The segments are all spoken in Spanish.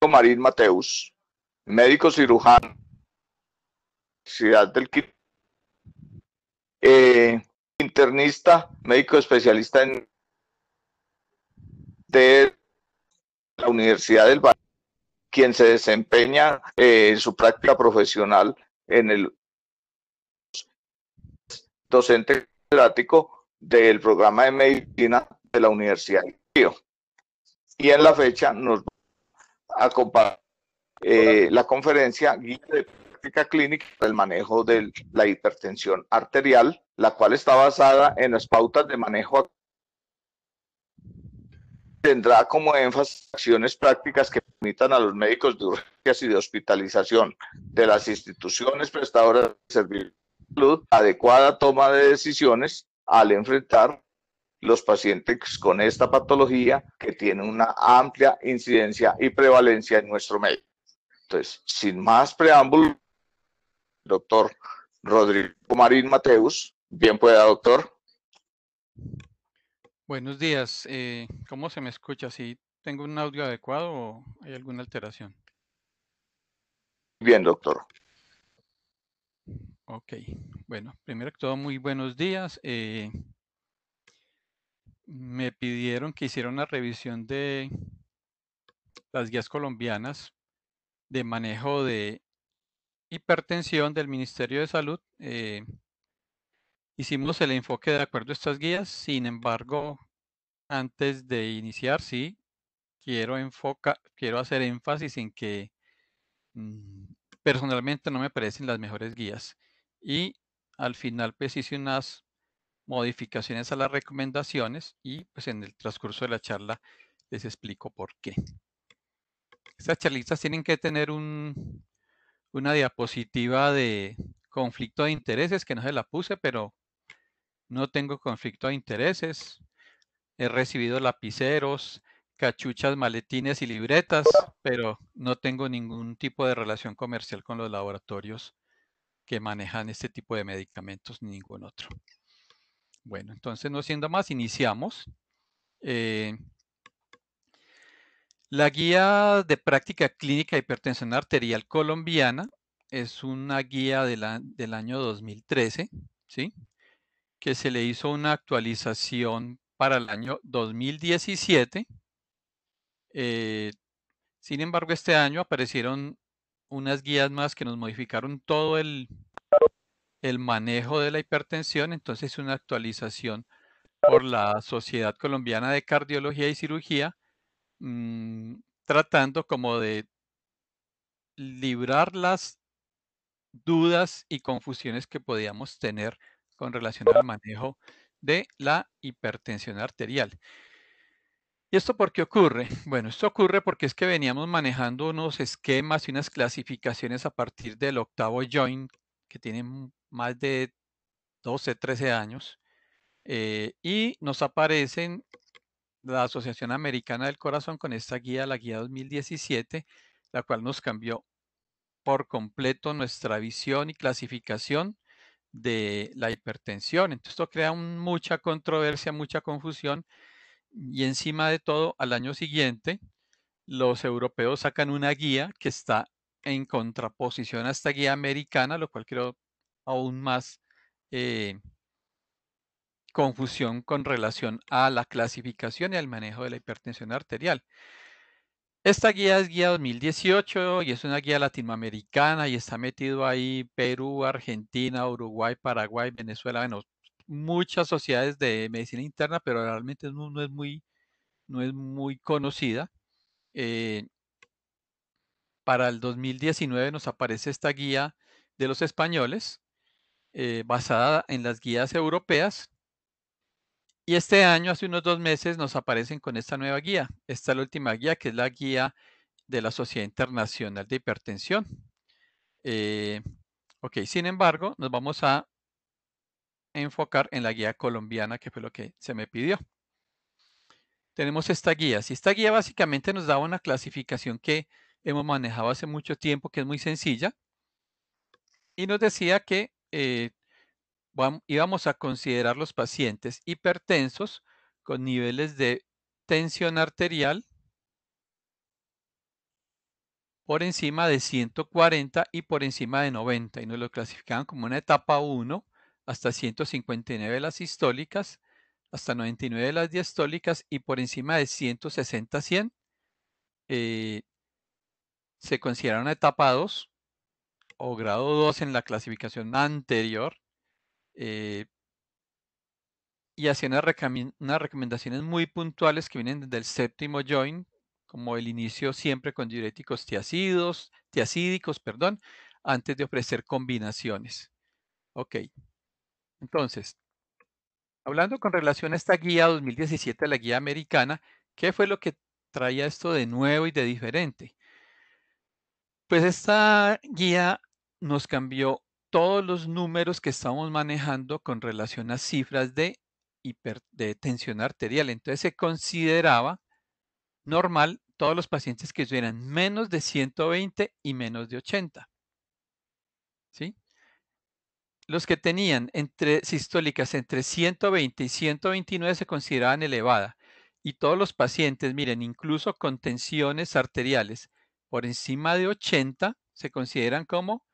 Marín Mateus, médico cirujano, Ciudad del Quito, internista, médico especialista de la Universidad del Valle, quien se desempeña en su práctica profesional en el docente catedrático del programa de medicina de la Universidad del Río. Y en la fecha nos va a compartir la conferencia Guía de Práctica Clínica para el Manejo de la Hipertensión Arterial, la cual está basada en las pautas de manejo. Tendrá como énfasis acciones prácticas que permitan a los médicos de urgencias y de hospitalización de las instituciones prestadoras de servicios de salud adecuada toma de decisiones al enfrentar los pacientes con esta patología que tiene una amplia incidencia y prevalencia en nuestro medio. Entonces, sin más preámbulo, doctor Rodrigo Marín Mateus, bien pueda, doctor. Buenos días. ¿Cómo se me escucha? ¿Sí tengo un audio adecuado o hay alguna alteración? Bien, doctor. Ok. Bueno, primero que todo, muy buenos días. Me pidieron que hiciera una revisión de las guías colombianas de manejo de hipertensión del Ministerio de Salud. Hicimos el enfoque de acuerdo a estas guías. Sin embargo, antes de iniciar, sí, quiero hacer énfasis en que personalmente no me parecen las mejores guías. Y al final pues hice unas modificaciones a las recomendaciones y pues en el transcurso de la charla les explico por qué. Estas charlistas tienen que tener una diapositiva de conflicto de intereses, que no se la puse, pero no tengo conflicto de intereses. He recibido lapiceros, cachuchas, maletines y libretas, pero no tengo ningún tipo de relación comercial con los laboratorios que manejan este tipo de medicamentos ni ningún otro. Bueno, entonces no siendo más, iniciamos. La guía de práctica clínica de hipertensión arterial colombiana es una guía del año 2013, ¿sí? Que se le hizo una actualización para el año 2017. Sin embargo, este año aparecieron unas guías más que nos modificaron todo el manejo de la hipertensión, entonces una actualización por la Sociedad Colombiana de Cardiología y Cirugía, tratando como de librar las dudas y confusiones que podíamos tener con relación al manejo de la hipertensión arterial. ¿Y esto por qué ocurre? Bueno, esto ocurre porque es que veníamos manejando unos esquemas y unas clasificaciones a partir del octavo joint, que tiene más de 12, 13 años, y nos aparecen la Asociación Americana del Corazón con esta guía, la guía 2017, la cual nos cambió por completo nuestra visión y clasificación de la hipertensión. Entonces esto crea mucha controversia, mucha confusión, y encima de todo, al año siguiente, los europeos sacan una guía que está en contraposición a esta guía americana, lo cual creo aún más confusión con relación a la clasificación y al manejo de la hipertensión arterial. Esta guía es guía 2018 y es una guía latinoamericana y está metido ahí Perú, Argentina, Uruguay, Paraguay, Venezuela, bueno, muchas sociedades de medicina interna, pero realmente no es muy conocida. Para el 2019 nos aparece esta guía de los españoles, basada en las guías europeas. Y este año, hace unos 2 meses, nos aparecen con esta nueva guía. Esta es la última guía, que es la guía de la Sociedad Internacional de Hipertensión. Ok, sin embargo, nos vamos a enfocar en la guía colombiana, que fue lo que se me pidió. Tenemos esta guía. Si esta guía básicamente nos daba una clasificación que hemos manejado hace mucho tiempo, que es muy sencilla, y nos decía que íbamos a considerar los pacientes hipertensos con niveles de tensión arterial por encima de 140 y por encima de 90, y nos lo clasificaban como una etapa 1 hasta 159 las sistólicas, hasta 99 las diastólicas, y por encima de 160-100 se considera una etapa 2 o grado 2 en la clasificación anterior, y hacía unas recomendaciones muy puntuales que vienen desde el séptimo joint, como el inicio siempre con diuréticos tiacídicos, perdón, antes de ofrecer combinaciones. Ok, entonces, hablando con relación a esta guía 2017, la guía americana, ¿qué fue lo que traía esto de nuevo y de diferente? Pues esta guía nos cambió todos los números que estamos manejando con relación a cifras de tensión arterial. Entonces se consideraba normal todos los pacientes que tuvieran menos de 120 y menos de 80. ¿Sí? Los que tenían sistólicas entre 120 y 129 se consideraban elevada. Y todos los pacientes, miren, incluso con tensiones arteriales por encima de 80 se consideran como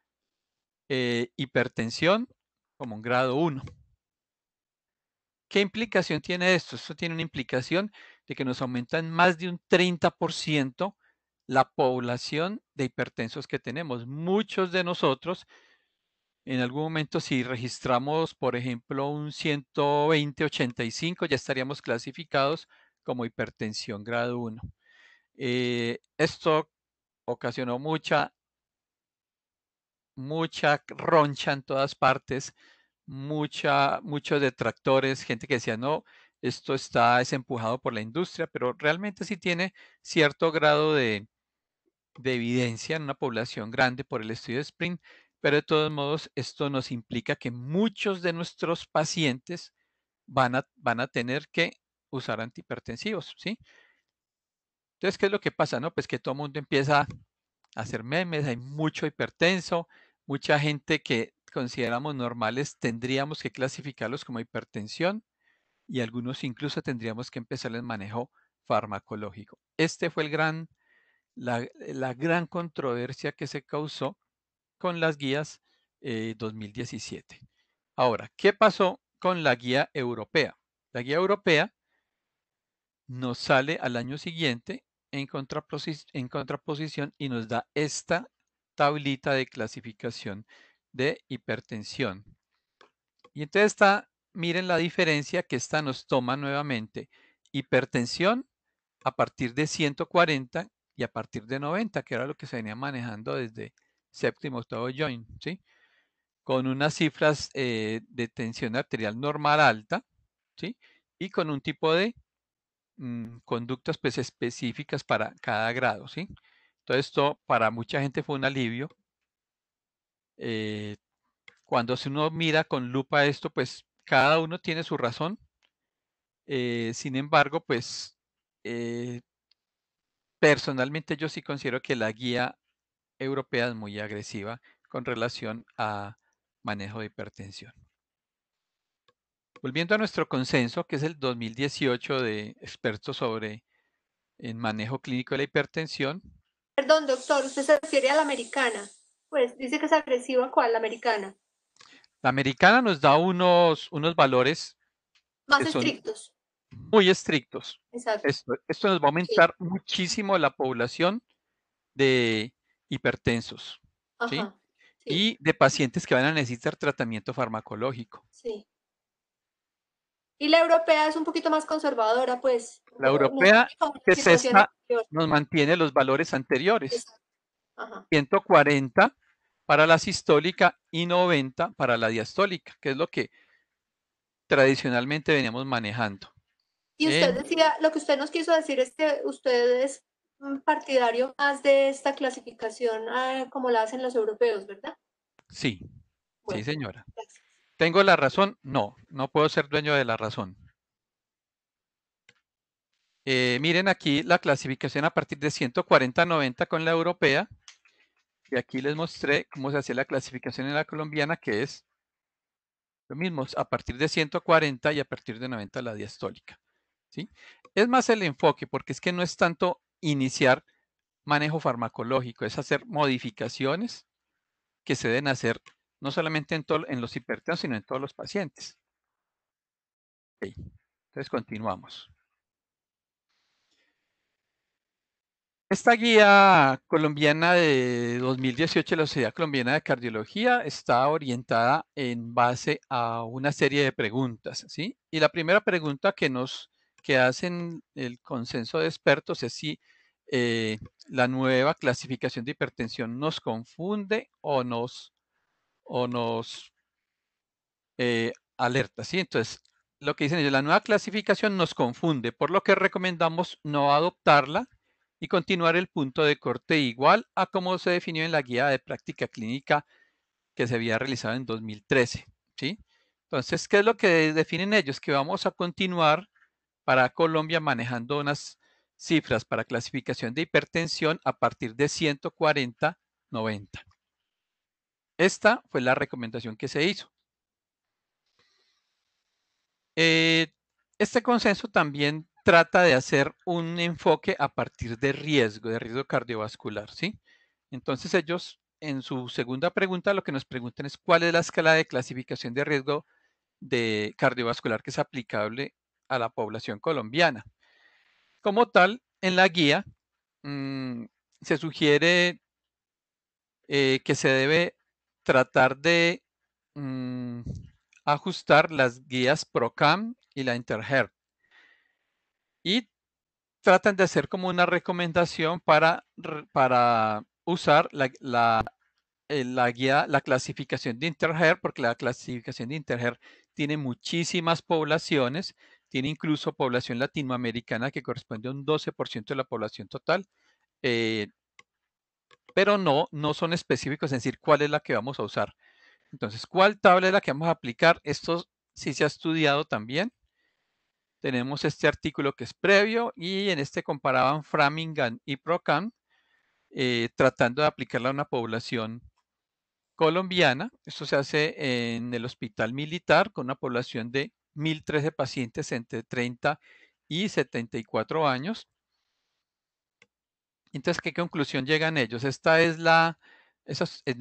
hipertensión como un grado 1. ¿Qué implicación tiene esto? Esto tiene una implicación de que nos aumenta en más de un 30% la población de hipertensos que tenemos. Muchos de nosotros, en algún momento, si registramos, por ejemplo, un 120/85, ya estaríamos clasificados como hipertensión grado 1. Esto ocasionó mucha roncha en todas partes, muchos detractores, gente que decía, no, esto es empujado por la industria, pero realmente sí tiene cierto grado de evidencia en una población grande por el estudio de Sprint, pero de todos modos esto nos implica que muchos de nuestros pacientes van a tener que usar antihipertensivos, ¿sí? Entonces, ¿qué es lo que pasa? No, pues que todo el mundo empieza hacer memes, hay mucho hipertenso, mucha gente que consideramos normales tendríamos que clasificarlos como hipertensión y algunos incluso tendríamos que empezar el manejo farmacológico. Este fue la gran controversia que se causó con las guías 2017. Ahora, ¿qué pasó con la guía europea? La guía europea nos sale al año siguiente en contraposición y nos da esta tablita de clasificación de hipertensión. Y entonces miren la diferencia que esta nos toma nuevamente. Hipertensión a partir de 140 y a partir de 90, que era lo que se venía manejando desde séptimo, octavo joint, ¿sí? Con unas cifras de tensión arterial normal alta, ¿sí? Y con un tipo de conductas pues específicas para cada grado, ¿sí? Entonces esto para mucha gente fue un alivio. Cuando uno mira con lupa esto, pues cada uno tiene su razón. Sin embargo, pues personalmente yo sí considero que la guía europea es muy agresiva con relación a manejo de hipertensión. Volviendo a nuestro consenso, que es el 2018 de expertos sobre el manejo clínico de la hipertensión. Perdón, doctor, usted se refiere a la americana. Pues dice que es agresiva, ¿cuál? La americana. La americana nos da unos valores Más que son estrictos. muy estrictos. Exacto. Esto nos va a aumentar muchísimo la población de hipertensos, ¿sí? Ajá. Sí. Y de pacientes que van a necesitar tratamiento farmacológico. Sí. Y la europea es un poquito más conservadora, pues. La europea, que es esta, anterior. nos mantiene los valores anteriores. Exacto. Ajá. 140 para la sistólica y 90 para la diastólica, que es lo que tradicionalmente veníamos manejando. Y usted decía, lo que usted nos quiso decir es que usted es un partidario más de esta clasificación como la hacen los europeos, ¿verdad? Sí, Bueno, sí señora. gracias. ¿Tengo la razón? No, no puedo ser dueño de la razón. Miren aquí la clasificación a partir de 140-90 con la europea. Y aquí les mostré cómo se hace la clasificación en la colombiana, que es lo mismo, a partir de 140 y a partir de 90 la diastólica. ¿Sí? Es más el enfoque, porque es que no es tanto iniciar manejo farmacológico, es hacer modificaciones que se deben hacer no solamente en los hipertensos, sino en todos los pacientes. Okay. Entonces continuamos. Esta guía colombiana de 2018 de la Sociedad Colombiana de Cardiología está orientada en base a una serie de preguntas, ¿sí? Y la primera pregunta que hacen el consenso de expertos es si la nueva clasificación de hipertensión nos confunde o nos alerta, ¿sí? Entonces, lo que dicen ellos, la nueva clasificación nos confunde, por lo que recomendamos no adoptarla y continuar el punto de corte igual a como se definió en la guía de práctica clínica que se había realizado en 2013, ¿sí? Entonces, ¿qué es lo que definen ellos? Que vamos a continuar para Colombia manejando unas cifras para clasificación de hipertensión a partir de 140/90. Esta fue la recomendación que se hizo. Este consenso también trata de hacer un enfoque a partir de riesgo cardiovascular, ¿sí? Entonces ellos, en su segunda pregunta, lo que nos preguntan es cuál es la escala de clasificación de riesgo de cardiovascular que es aplicable a la población colombiana. Como tal, en la guía se sugiere que se debe tratar de ajustar las guías PROCAM y la INTERHEART. Y tratan de hacer como una recomendación para usar la guía, la clasificación de INTERHEART, porque la clasificación de INTERHEART tiene muchísimas poblaciones, tiene incluso población latinoamericana que corresponde a un 12% de la población total, pero no son específicos en decir cuál es la que vamos a usar. Entonces, ¿cuál tabla es la que vamos a aplicar? Esto sí se ha estudiado también. Tenemos este artículo que es previo y en este comparaban Framingham y PROCAM tratando de aplicarla a una población colombiana. Esto se hace en el Hospital Militar con una población de 1.013 pacientes entre 30 y 74 años. Entonces, ¿qué conclusión llegan ellos? En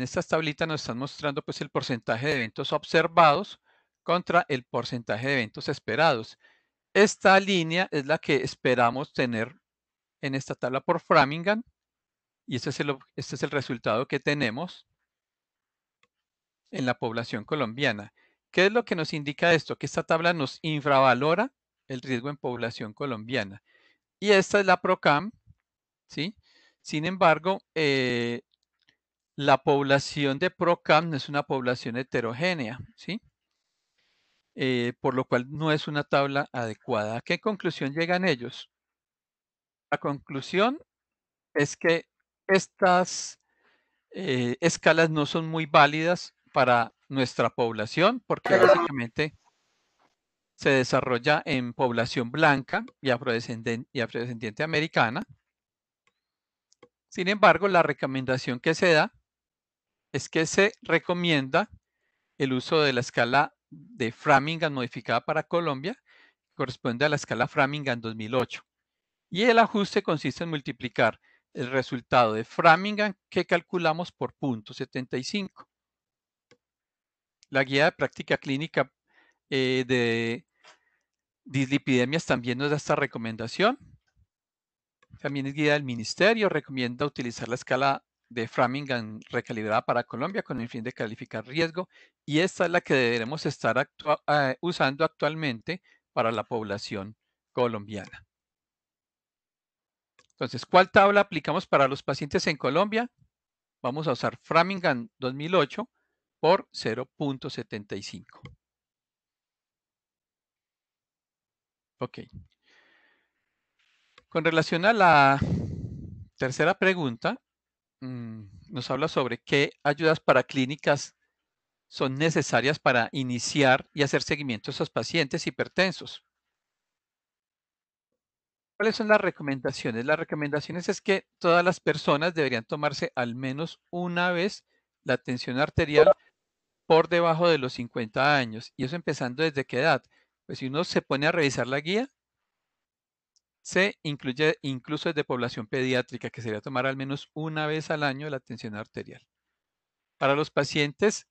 estas tablitas nos están mostrando pues el porcentaje de eventos observados contra el porcentaje de eventos esperados. Esta línea es la que esperamos tener en esta tabla por Framingham y este es el resultado que tenemos en la población colombiana. ¿Qué es lo que nos indica esto? Que esta tabla nos infravalora el riesgo en población colombiana. Y esta es la PROCAM, ¿sí? Sin embargo, la población de PROCAM no es una población heterogénea, ¿sí? Por lo cual no es una tabla adecuada. ¿A qué conclusión llegan ellos? La conclusión es que estas escalas no son muy válidas para nuestra población porque básicamente se desarrolla en población blanca y afrodescendiente americana. Sin embargo, la recomendación que se da es que se recomienda el uso de la escala de Framingham modificada para Colombia, que corresponde a la escala Framingham 2008. Y el ajuste consiste en multiplicar el resultado de Framingham que calculamos por 0.75. La guía de práctica clínica de dislipidemias también nos da esta recomendación. También es guía del ministerio, recomienda utilizar la escala de Framingham recalibrada para Colombia con el fin de calificar riesgo y esta es la que deberemos estar usando actualmente para la población colombiana. Entonces, ¿cuál tabla aplicamos para los pacientes en Colombia? Vamos a usar Framingham 2008 por 0.75. Ok. Con relación a la tercera pregunta, nos habla sobre qué ayudas para clínicas son necesarias para iniciar y hacer seguimiento a esos pacientes hipertensos. ¿Cuáles son las recomendaciones? Las recomendaciones es que todas las personas deberían tomarse al menos una vez la tensión arterial por debajo de los 50 años. ¿Y eso empezando desde qué edad? Pues si uno se pone a revisar la guía, se incluye incluso desde población pediátrica, que sería tomar al menos una vez al año la tensión arterial. Para los pacientes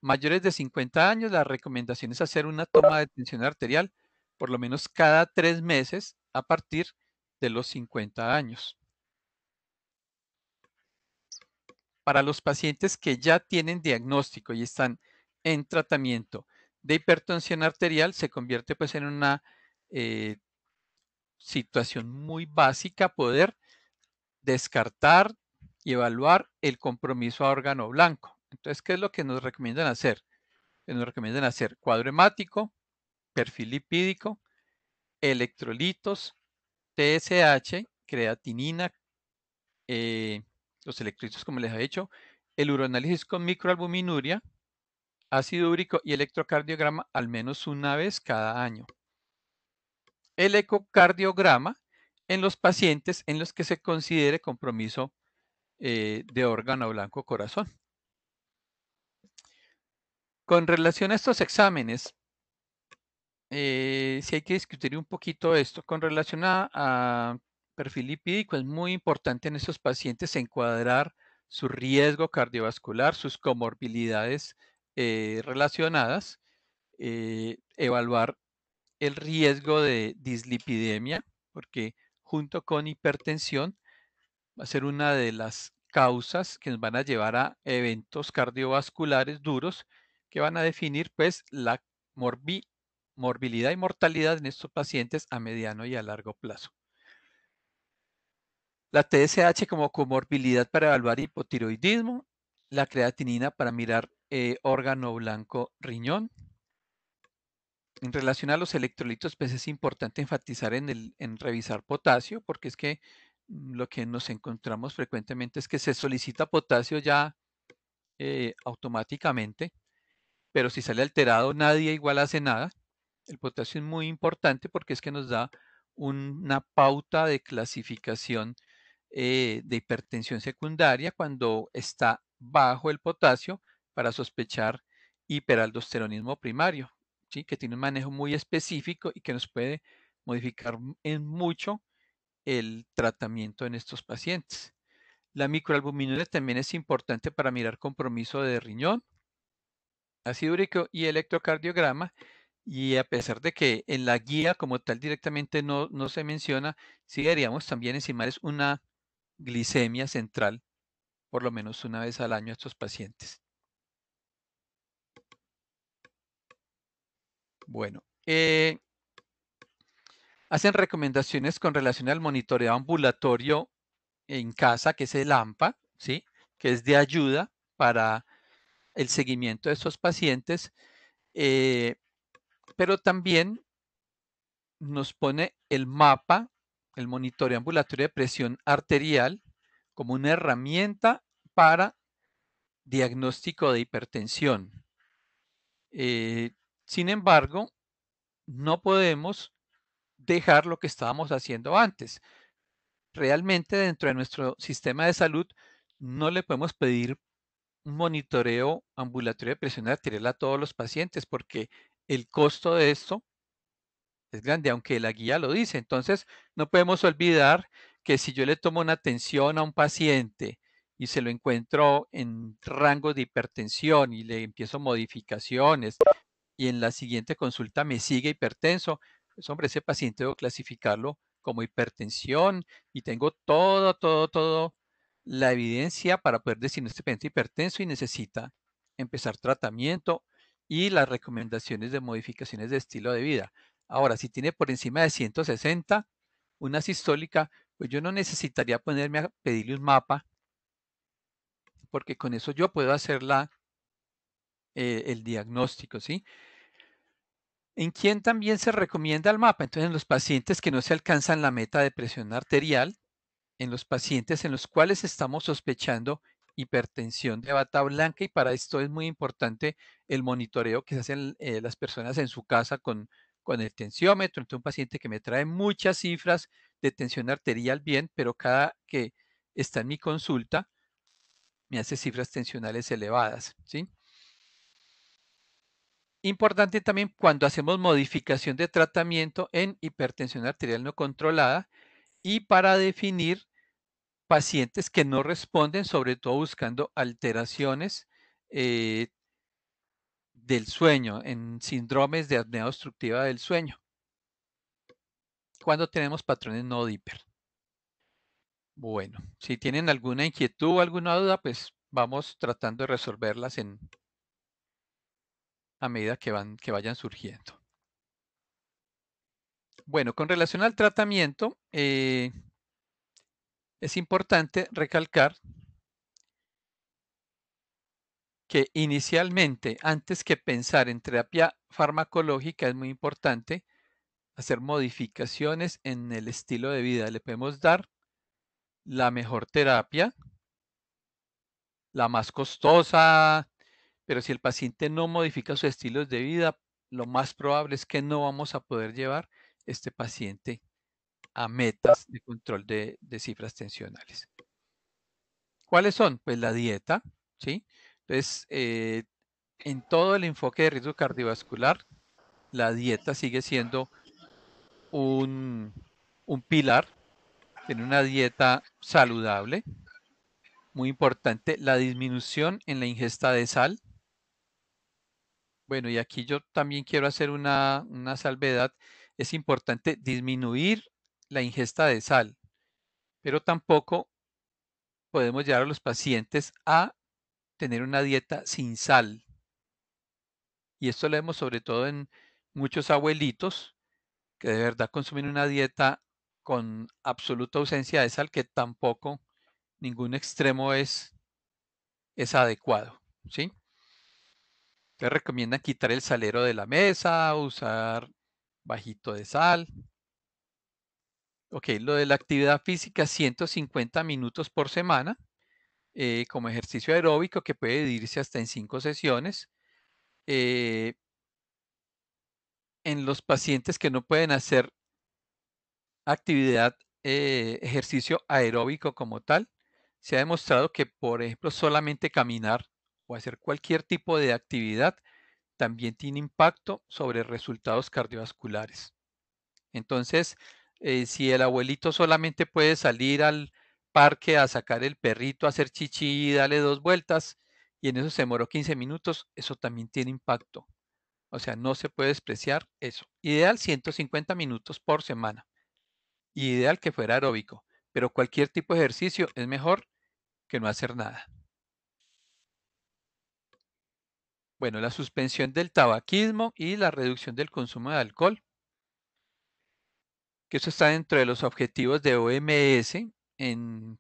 mayores de 50 años, la recomendación es hacer una toma de tensión arterial por lo menos cada 3 meses a partir de los 50 años. Para los pacientes que ya tienen diagnóstico y están en tratamiento de hipertensión arterial, se convierte pues en una situación muy básica poder descartar y evaluar el compromiso a órgano blanco. Entonces, ¿qué es lo que nos recomiendan hacer? Nos recomiendan hacer cuadro hemático, perfil lipídico, electrolitos, TSH, creatinina, los electrolitos como les he dicho, el uroanálisis con microalbuminuria, ácido úrico y electrocardiograma al menos una vez cada año. El ecocardiograma en los pacientes en los que se considere compromiso de órgano blanco corazón. Con relación a estos exámenes, sí hay que discutir un poquito esto. Con relación a perfil lipídico, es muy importante en estos pacientes encuadrar su riesgo cardiovascular, sus comorbilidades relacionadas, evaluar el riesgo de dislipidemia, porque junto con hipertensión va a ser una de las causas que nos van a llevar a eventos cardiovasculares duros que van a definir pues la morbilidad y mortalidad en estos pacientes a mediano y a largo plazo. La TSH como comorbilidad para evaluar hipotiroidismo, la creatinina para mirar órgano blanco riñón. En relación a los electrolitos, pues es importante enfatizar en revisar potasio, porque es que lo que nos encontramos frecuentemente es que se solicita potasio ya automáticamente, pero si sale alterado nadie igual hace nada. El potasio es muy importante porque es que nos da una pauta de clasificación de hipertensión secundaria cuando está bajo el potasio para sospechar hiperaldosteronismo primario, ¿sí? Que tiene un manejo muy específico y que nos puede modificar en mucho el tratamiento en estos pacientes. La microalbuminuria también es importante para mirar compromiso de riñón, ácido úrico y electrocardiograma. Y a pesar de que en la guía como tal directamente no se menciona, sí deberíamos también encimar una glicemia central por lo menos una vez al año a estos pacientes. Bueno, hacen recomendaciones con relación al monitoreo ambulatorio en casa, que es el AMPA, ¿sí? Que es de ayuda para el seguimiento de estos pacientes, pero también nos pone el mapa, el monitoreo ambulatorio de presión arterial, como una herramienta para diagnóstico de hipertensión. Sin embargo, no podemos dejar lo que estábamos haciendo antes. Realmente dentro de nuestro sistema de salud no le podemos pedir un monitoreo ambulatorio de presión arterial a todos los pacientes porque el costo de esto es grande, aunque la guía lo dice. Entonces, no podemos olvidar que si yo le tomo una tensión a un paciente y se lo encuentro en rango de hipertensión y le empiezo modificaciones y en la siguiente consulta me sigue hipertenso, pues hombre, ese paciente debo clasificarlo como hipertensión y tengo todo la evidencia para poder decir este paciente hipertenso y necesita empezar tratamiento y las recomendaciones de modificaciones de estilo de vida. Ahora, si tiene por encima de 160, una sistólica, pues yo no necesitaría ponerme a pedirle un mapa, porque con eso yo puedo hacer el diagnóstico, ¿sí? ¿En quién también se recomienda el mapa? Entonces, en los pacientes que no se alcanzan la meta de presión arterial, en los pacientes en los cuales estamos sospechando hipertensión de bata blanca, y para esto es muy importante el monitoreo que se hacen las personas en su casa con el tensiómetro. Entonces, un paciente que me trae muchas cifras de tensión arterial, bien, pero cada que está en mi consulta me hace cifras tensionales elevadas, ¿sí? Importante también cuando hacemos modificación de tratamiento en hipertensión arterial no controlada y para definir pacientes que no responden, sobre todo buscando alteraciones del sueño, en síndromes de apnea obstructiva del sueño, cuando tenemos patrones no DIPER. Bueno, si tienen alguna inquietud o alguna duda, pues vamos tratando de resolverlas a medida que vayan surgiendo. Bueno, con relación al tratamiento, es importante recalcar que inicialmente, antes que pensar en terapia farmacológica, es muy importante hacer modificaciones en el estilo de vida. Le podemos dar la mejor terapia, la más costosa, pero si el paciente no modifica su estilo de vida, lo más probable es que no vamos a poder llevar este paciente a metas de control de cifras tensionales. ¿Cuáles son? Pues la dieta, ¿sí? Entonces, en todo el enfoque de riesgo cardiovascular, la dieta sigue siendo un pilar, tener una dieta saludable, muy importante, la disminución en la ingesta de sal. Bueno, y aquí yo también quiero hacer una salvedad. Es importante disminuir la ingesta de sal, pero tampoco podemos llevar a los pacientes a tener una dieta sin sal. Y esto lo vemos sobre todo en muchos abuelitos que de verdad consumen una dieta con absoluta ausencia de sal, que tampoco ningún extremo es adecuado, ¿sí? Entonces recomiendan quitar el salero de la mesa, usar bajito de sal. Ok, lo de la actividad física, 150 minutos por semana, como ejercicio aeróbico que puede dividirse hasta en 5 sesiones. En los pacientes que no pueden hacer actividad, ejercicio aeróbico como tal, se ha demostrado que, por ejemplo, solamente caminar o hacer cualquier tipo de actividad también tiene impacto sobre resultados cardiovasculares. Entonces, si el abuelito solamente puede salir al parque a sacar el perrito, a hacer chichi y darle 2 vueltas, y en eso se demoró 15 minutos, eso también tiene impacto. O sea, no se puede despreciar eso. Ideal 150 minutos por semana. Ideal que fuera aeróbico, pero cualquier tipo de ejercicio es mejor que no hacer nada. Bueno, la suspensión del tabaquismo y la reducción del consumo de alcohol, que eso está dentro de los objetivos de OMS en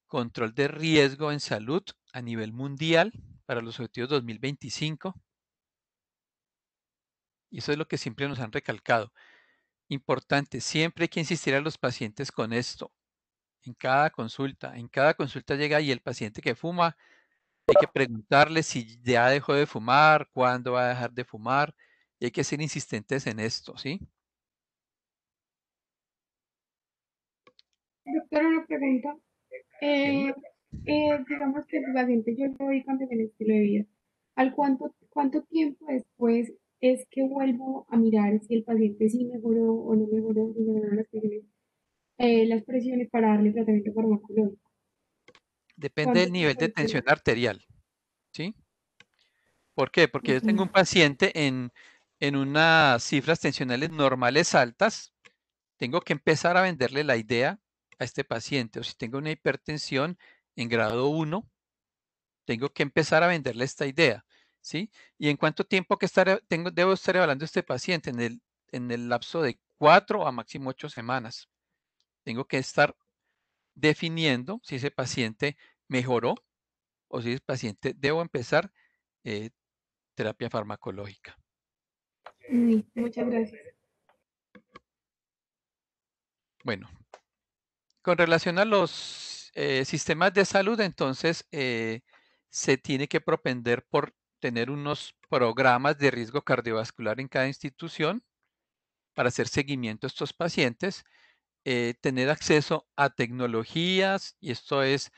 control de riesgo en salud a nivel mundial para los objetivos 2025. Y eso es lo que siempre nos han recalcado. Importante, siempre hay que insistir a los pacientes con esto. En cada consulta llega y el paciente que fuma, hay que preguntarle si ya dejó de fumar, cuándo va a dejar de fumar, y hay que ser insistentes en esto, ¿sí? Doctora, una pregunta. Digamos que el paciente yo le doy cambio en el estilo de vida. ¿Al cuánto tiempo después es que vuelvo a mirar si el paciente sí mejoró o no mejoró, si mejoraron las presiones para darle tratamiento farmacológico? Depende ¿Cuánto del nivel de tiempo tensión después? arterial, ¿sí? ¿Por qué? Porque yo tengo un Ujú. paciente en unas cifras tensionales normales altas, tengo que empezar a venderle la idea a este paciente, o si tengo una hipertensión en grado 1, tengo que empezar a venderle esta idea, ¿sí? ¿Y en cuánto tiempo debo estar evaluando a este paciente? En el lapso de 4 a máximo 8 semanas. Tengo que estar definiendo si ese paciente mejoró o si ese paciente debo empezar eh, terapia farmacológica. Muchas gracias. Bueno, con relación a los sistemas de salud, entonces se tiene que propender por tener unos programas de riesgo cardiovascular en cada institución para hacer seguimiento a estos pacientes, tener acceso a tecnologías, y esto es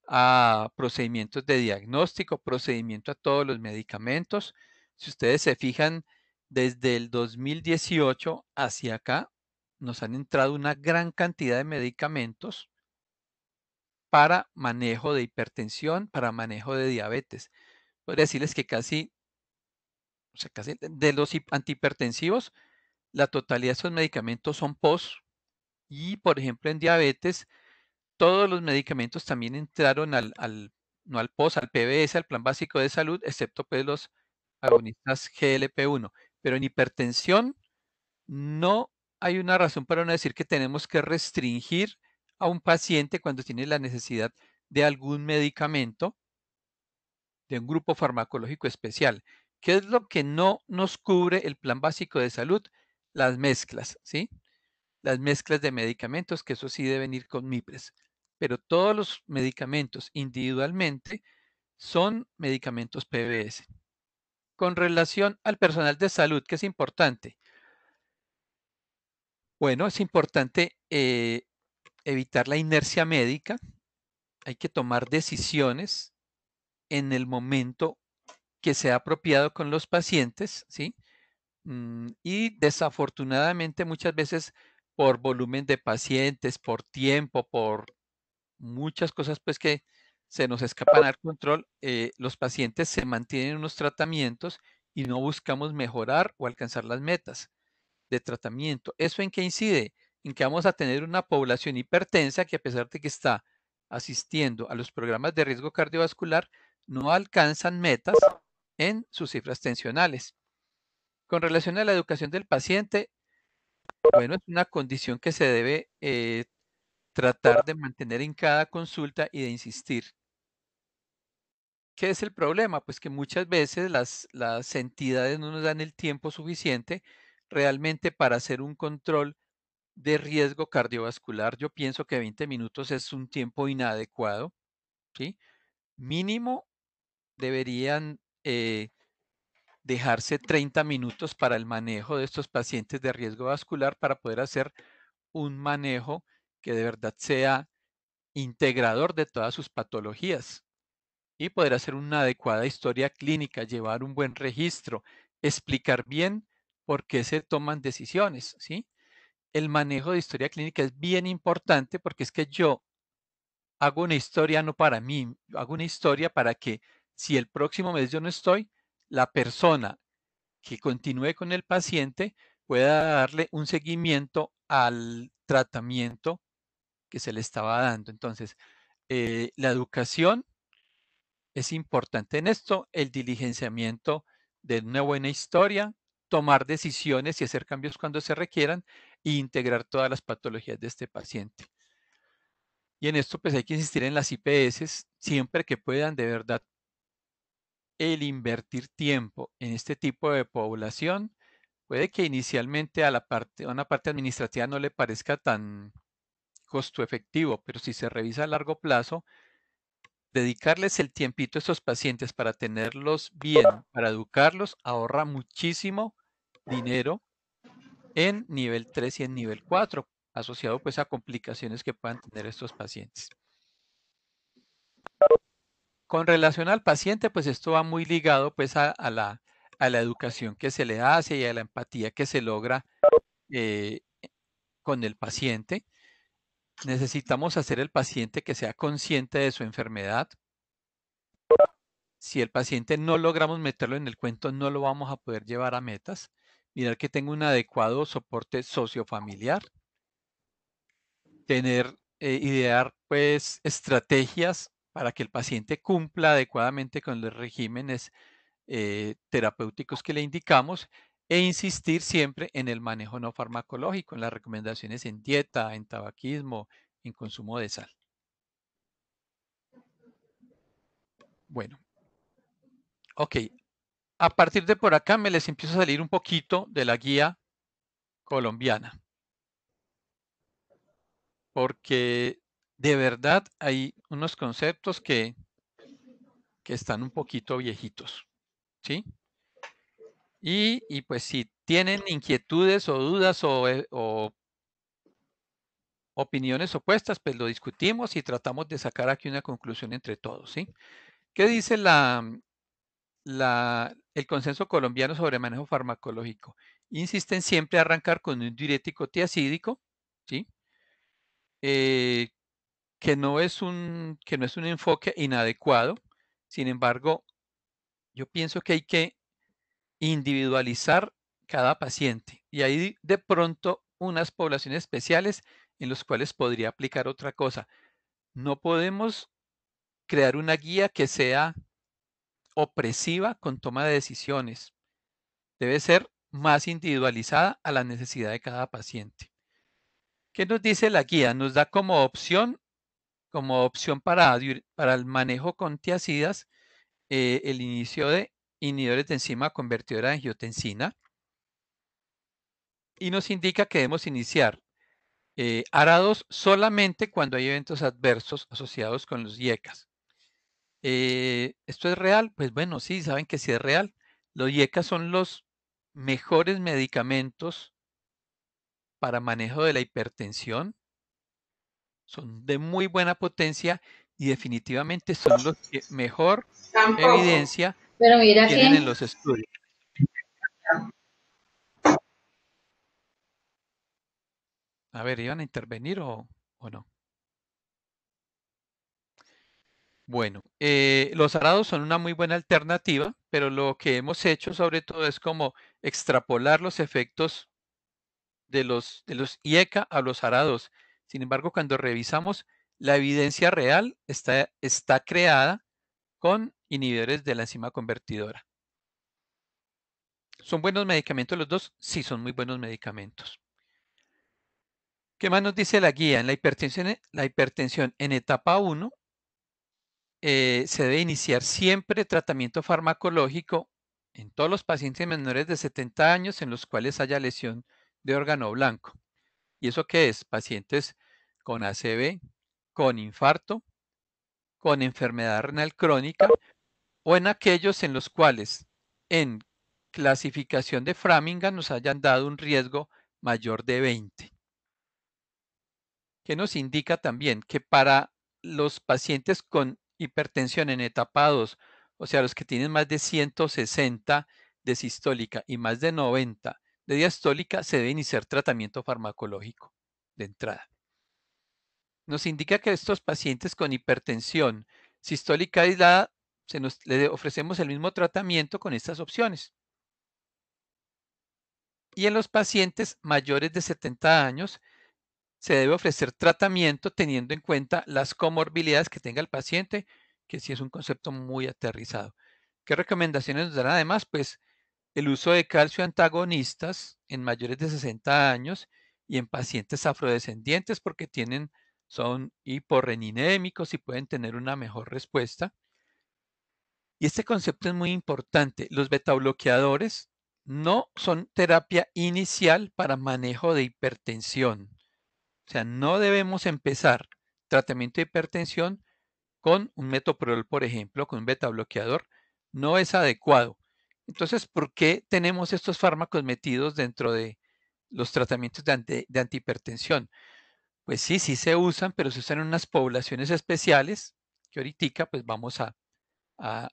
a procedimientos de diagnóstico, procedimiento a todos los medicamentos, Si ustedes se fijan, desde el 2018 hacia acá, nos han entrado una gran cantidad de medicamentos para manejo de hipertensión, para manejo de diabetes. Podría decirles que casi de los antihipertensivos, la totalidad de esos medicamentos son POS y, por ejemplo, en diabetes, todos los medicamentos también entraron no al POS, al PBS, al Plan Básico de Salud, excepto pues los agonistas GLP-1. Pero en hipertensión no hay una razón para no decir que tenemos que restringir a un paciente cuando tiene la necesidad de algún medicamento, de un grupo farmacológico especial. ¿Qué es lo que no nos cubre el Plan Básico de Salud? Las mezclas, ¿sí? Las mezclas de medicamentos, que eso sí deben ir con MIPRES. Pero todos los medicamentos individualmente son medicamentos PBS. Con relación al personal de salud, ¿qué es importante? Bueno, es importante evitar la inercia médica. Hay que tomar decisiones en el momento que sea apropiado con los pacientes, ¿sí? Y desafortunadamente muchas veces por volumen de pacientes, por tiempo, por muchas cosas pues que se nos escapan al control, los pacientes se mantienen en unos tratamientos y no buscamos mejorar o alcanzar las metas de tratamiento. ¿Eso en qué incide? En que vamos a tener una población hipertensa que, a pesar de que está asistiendo a los programas de riesgo cardiovascular, no alcanzan metas en sus cifras tensionales. Con relación a la educación del paciente, bueno, es una condición que se debe tratar de mantener en cada consulta y de insistir. ¿Qué es el problema? Pues que muchas veces las entidades no nos dan el tiempo suficiente realmente para hacer un control de riesgo cardiovascular. Yo pienso que 20 minutos es un tiempo inadecuado, ¿sí? Mínimo deberían dejarse 30 minutos para el manejo de estos pacientes de riesgo vascular para poder hacer un manejo que de verdad sea integrador de todas sus patologías y poder hacer una adecuada historia clínica, llevar un buen registro, explicar bien por qué se toman decisiones, ¿sí? El manejo de historia clínica es bien importante porque es que yo hago una historia no para mí, hago una historia para que si el próximo mes yo no estoy, la persona que continúe con el paciente pueda darle un seguimiento al tratamiento que se le estaba dando. Entonces, la educación es importante en esto, el diligenciamiento de una buena historia, tomar decisiones y hacer cambios cuando se requieran e integrar todas las patologías de este paciente. Y en esto pues hay que insistir en las IPS siempre que puedan, de verdad. El invertir tiempo en este tipo de población puede que inicialmente a una parte administrativa no le parezca tan costo efectivo, pero si se revisa a largo plazo, dedicarles el tiempito a estos pacientes para tenerlos bien, para educarlos, ahorra muchísimo dinero en nivel 3 y en nivel 4, asociado pues a complicaciones que puedan tener estos pacientes. Con relación al paciente, pues esto va muy ligado pues a la educación que se le hace y a la empatía que se logra con el paciente. Necesitamos hacer el paciente que sea consciente de su enfermedad. Si el paciente no logramos meterlo en el cuento, no lo vamos a poder llevar a metas. Mirar que tenga un adecuado soporte sociofamiliar. Idear pues estrategias para que el paciente cumpla adecuadamente con los regímenes terapéuticos que le indicamos e insistir siempre en el manejo no farmacológico, en las recomendaciones en dieta, en tabaquismo, en consumo de sal. Bueno, ok. A partir de por acá me les empiezo a salir un poquito de la guía colombiana, porque de verdad hay unos conceptos que están un poquito viejitos, ¿sí? Y pues si tienen inquietudes o dudas o opiniones opuestas, pues lo discutimos y tratamos de sacar aquí una conclusión entre todos, ¿sí? ¿Qué dice la el consenso colombiano sobre manejo farmacológico. Insisten siempre a arrancar con un diurético tiacídico, ¿sí? Que no es un enfoque inadecuado. Sin embargo, yo pienso que hay que individualizar cada paciente y hay de pronto unas poblaciones especiales en las cuales podría aplicar otra cosa. No podemos crear una guía que sea opresiva con toma de decisiones. Debe ser más individualizada a la necesidad de cada paciente. ¿Qué nos dice la guía? Nos da como opción para el manejo con tiazidas, el inicio de inhibidores de enzima convertidora de angiotensina, y nos indica que debemos iniciar ARA2 solamente cuando hay eventos adversos asociados con los IECAS. ¿Esto es real? Pues bueno, sí, saben que sí es real. Los IECAS son los mejores medicamentos para manejo de la hipertensión, son de muy buena potencia y definitivamente son los que mejor Tampoco. evidencia Pero mira tienen que en los estudios. A ver, ¿iban a intervenir o no? Bueno, los arados son una muy buena alternativa, pero lo que hemos hecho sobre todo es como extrapolar los efectos de los IECA a los arados. Sin embargo, cuando revisamos, la evidencia real está creada con inhibidores de la enzima convertidora. ¿Son buenos medicamentos los dos? Sí, son muy buenos medicamentos. ¿Qué más nos dice la guía? En la hipertensión en etapa 1 se debe iniciar siempre tratamiento farmacológico en todos los pacientes menores de 70 años en los cuales haya lesión de órgano blanco. ¿Y eso qué es? Pacientes con ACV, con infarto, con enfermedad renal crónica o en aquellos en los cuales en clasificación de Framingham nos hayan dado un riesgo mayor de 20. Que nos indica también que para los pacientes con hipertensión en etapa 2, o sea, los que tienen más de 160 de sistólica y más de 90 de diastólica, se debe iniciar tratamiento farmacológico de entrada. Nos indica que estos pacientes con hipertensión sistólica aislada, le ofrecemos el mismo tratamiento con estas opciones. Y en los pacientes mayores de 70 años, se debe ofrecer tratamiento teniendo en cuenta las comorbilidades que tenga el paciente, que sí es un concepto muy aterrizado. ¿Qué recomendaciones nos dan además? Pues el uso de calcio antagonistas en mayores de 60 años y en pacientes afrodescendientes porque son hiporreninémicos y pueden tener una mejor respuesta. Y este concepto es muy importante. Los betabloqueadores no son terapia inicial para manejo de hipertensión. O sea, no debemos empezar tratamiento de hipertensión con un metoprolol, por ejemplo, con un betabloqueador. No es adecuado. Entonces, ¿por qué tenemos estos fármacos metidos dentro de los tratamientos de antihipertensión? Pues sí, sí se usan, pero se usan en unas poblaciones especiales que ahorita pues vamos a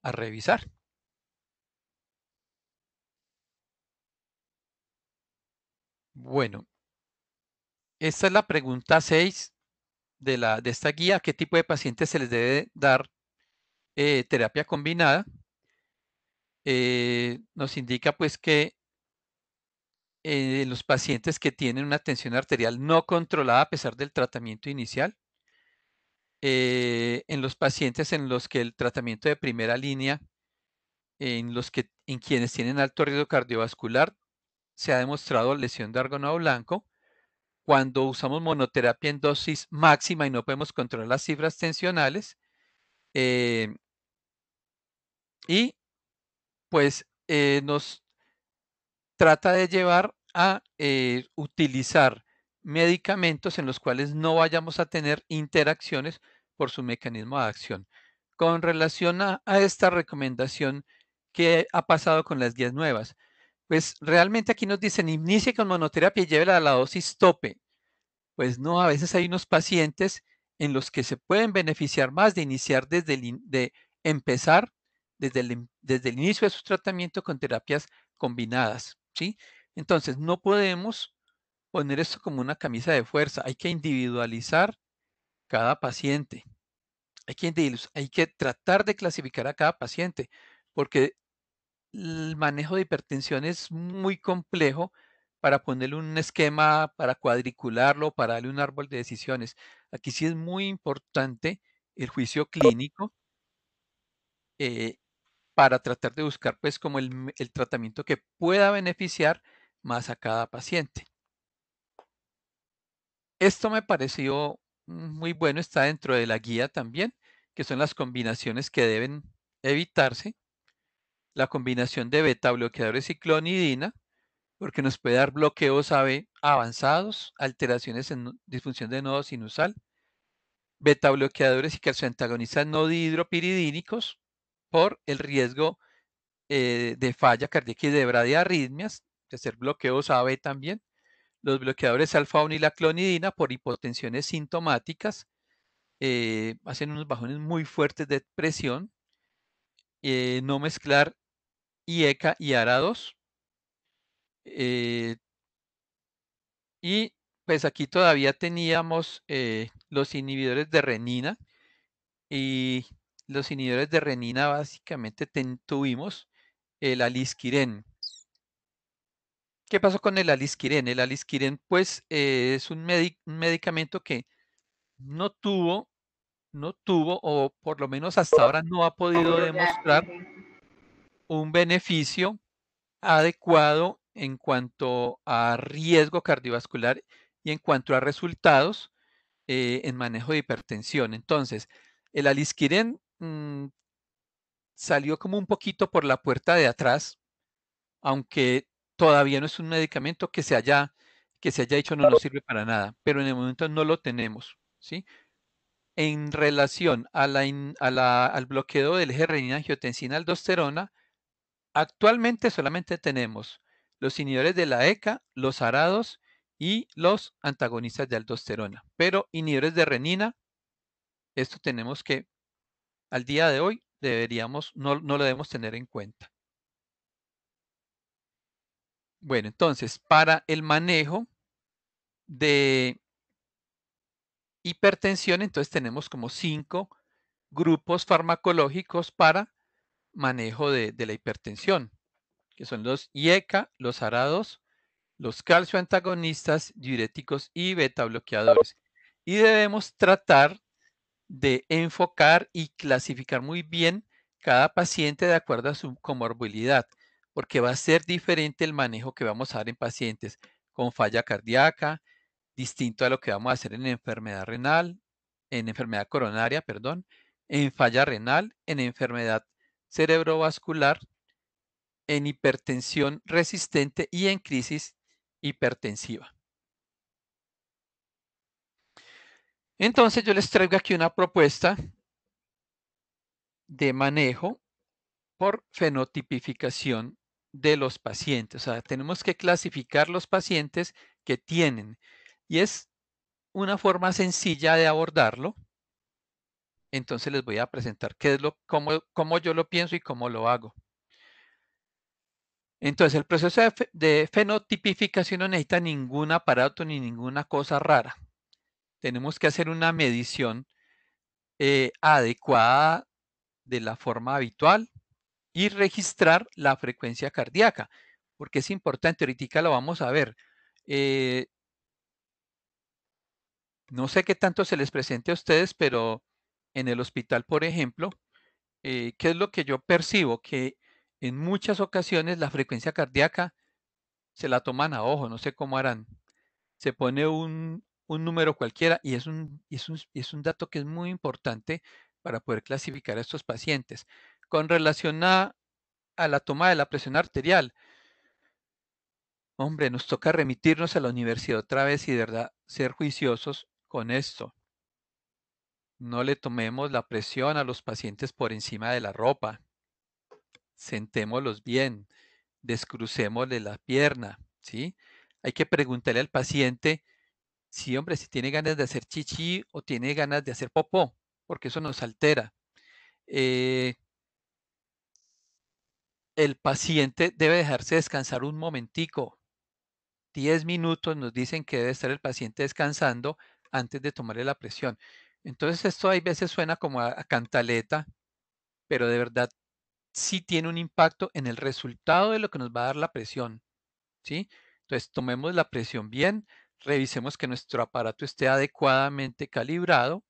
revisar. Bueno, esta es la pregunta 6 de esta guía. ¿Qué tipo de pacientes se les debe dar terapia combinada? Nos indica pues que los pacientes que tienen una tensión arterial no controlada a pesar del tratamiento inicial, en los pacientes en los que el tratamiento de primera línea, en quienes tienen alto riesgo cardiovascular, se ha demostrado lesión de órgano blanco. Cuando usamos monoterapia en dosis máxima y no podemos controlar las cifras tensionales, y pues nos trata de llevar a utilizar medicamentos en los cuales no vayamos a tener interacciones por su mecanismo de acción. Con relación a esta recomendación, ¿qué ha pasado con las guías nuevas? Pues realmente aquí nos dicen inicie con monoterapia y llévela a la dosis tope. Pues no, a veces hay unos pacientes en los que se pueden beneficiar más de iniciar de empezar desde el inicio de su tratamiento con terapias combinadas, ¿sí? Entonces, no podemos poner esto como una camisa de fuerza. Hay que individualizar cada paciente. Hay que tratar de clasificar a cada paciente, porque el manejo de hipertensión es muy complejo para ponerle un esquema, para cuadricularlo, para darle un árbol de decisiones. Aquí sí es muy importante el juicio clínico eh, para tratar de buscar pues como el tratamiento que pueda beneficiar más a cada paciente. Esto me pareció muy bueno, está dentro de la guía también, que son las combinaciones que deben evitarse. La combinación de beta bloqueadores y clonidina, porque nos puede dar bloqueos AB avanzados, alteraciones en disfunción de nodo sinusal, beta bloqueadores y calcioantagonistas no dihidropiridínicos por el riesgo de falla cardíaca y de bradiarritmias, de hacer bloqueos AB también, los bloqueadores alfa-1 y la clonidina por hipotensiones sintomáticas, hacen unos bajones muy fuertes de presión, no mezclar IECA y ARA2, y pues aquí todavía teníamos los inhibidores de renina, y los inhibidores de renina básicamente tuvimos el alisquiren. ¿Qué pasó con el alisquiren? El alisquiren pues es un medicamento que no tuvo, o por lo menos hasta ahora no ha podido demostrar un beneficio adecuado en cuanto a riesgo cardiovascular y en cuanto a resultados en manejo de hipertensión. Entonces, el alisquiren salió como un poquito por la puerta de atrás, aunque todavía no es un medicamento que se haya dicho no nos sirve para nada, pero en el momento no lo tenemos, ¿sí? En relación a al bloqueo del eje renina-angiotensina-aldosterona, actualmente solamente tenemos los inhibidores de la ECA, los ARA2 y los antagonistas de aldosterona. Pero inhibidores de renina, esto tenemos que, al día de hoy, no lo debemos tener en cuenta. Bueno, entonces, para el manejo de hipertensión, entonces tenemos como 5 grupos farmacológicos para manejo de la hipertensión, que son los IECA, los ARA2, los calcioantagonistas, diuréticos y beta bloqueadores. Y debemos tratar de enfocar y clasificar muy bien cada paciente de acuerdo a su comorbilidad, porque va a ser diferente el manejo que vamos a dar en pacientes con falla cardíaca, distinto a lo que vamos a hacer en enfermedad renal, en enfermedad coronaria, perdón, en falla renal, en enfermedad cerebrovascular, en hipertensión resistente y en crisis hipertensiva. Entonces yo les traigo aquí una propuesta de manejo por fenotipificación de los pacientes. O sea, tenemos que clasificar los pacientes que tienen, y es una forma sencilla de abordarlo. Entonces les voy a presentar cómo yo lo pienso y cómo lo hago. Entonces, el proceso de fenotipificación no necesita ningún aparato ni ninguna cosa rara. Tenemos que hacer una medición adecuada de la forma habitual y registrar la frecuencia cardíaca, porque es importante, ahorita lo vamos a ver. No sé qué tanto se les presente a ustedes, pero en el hospital, por ejemplo, ¿qué es lo que yo percibo? Que en muchas ocasiones la frecuencia cardíaca se la toman a ojo, no sé cómo harán. Se pone un número cualquiera y es un dato que es muy importante para poder clasificar a estos pacientes. Con relación a la toma de la presión arterial, hombre, nos toca remitirnos a la universidad otra vez y de verdad ser juiciosos con esto. No le tomemos la presión a los pacientes por encima de la ropa. Sentémoslos bien, descrucémosle la pierna, ¿sí? Hay que preguntarle al paciente si, hombre, si tiene ganas de hacer chichi o tiene ganas de hacer popó, porque eso nos altera. el paciente debe dejarse descansar un momentico. 10 minutos nos dicen que debe estar el paciente descansando antes de tomarle la presión. Entonces esto hay veces suena como a cantaleta, pero de verdad sí tiene un impacto en el resultado de lo que nos va a dar la presión, ¿sí? Entonces tomemos la presión bien, revisemos que nuestro aparato esté adecuadamente calibrado,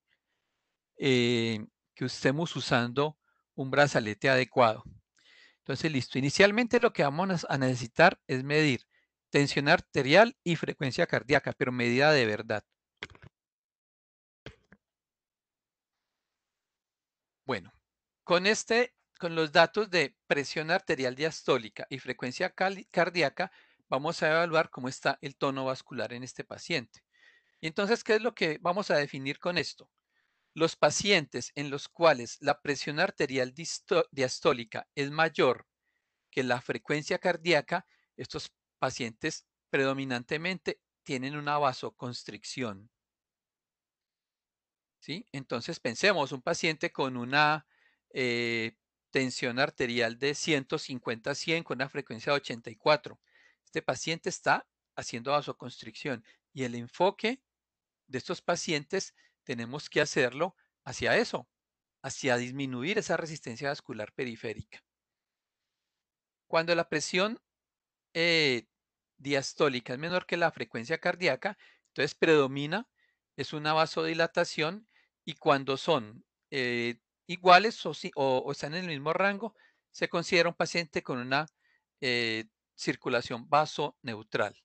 que estemos usando un brazalete adecuado. Entonces, listo. Inicialmente lo que vamos a necesitar es medir tensión arterial y frecuencia cardíaca, pero medida de verdad. Bueno, con los datos de presión arterial diastólica y frecuencia cardíaca, vamos a evaluar cómo está el tono vascular en este paciente. Y entonces, ¿qué es lo que vamos a definir con esto? Los pacientes en los cuales la presión arterial diastólica es mayor que la frecuencia cardíaca, estos pacientes predominantemente tienen una vasoconstricción, ¿sí? Entonces pensemos, un paciente con una tensión arterial de 150-100 con una frecuencia de 84. Este paciente está haciendo vasoconstricción y el enfoque de estos pacientes tenemos que hacerlo hacia eso, hacia disminuir esa resistencia vascular periférica. Cuando la presión diastólica es menor que la frecuencia cardíaca, entonces predomina, es una vasodilatación, y cuando son iguales o están en el mismo rango, se considera un paciente con una circulación vasoneutral.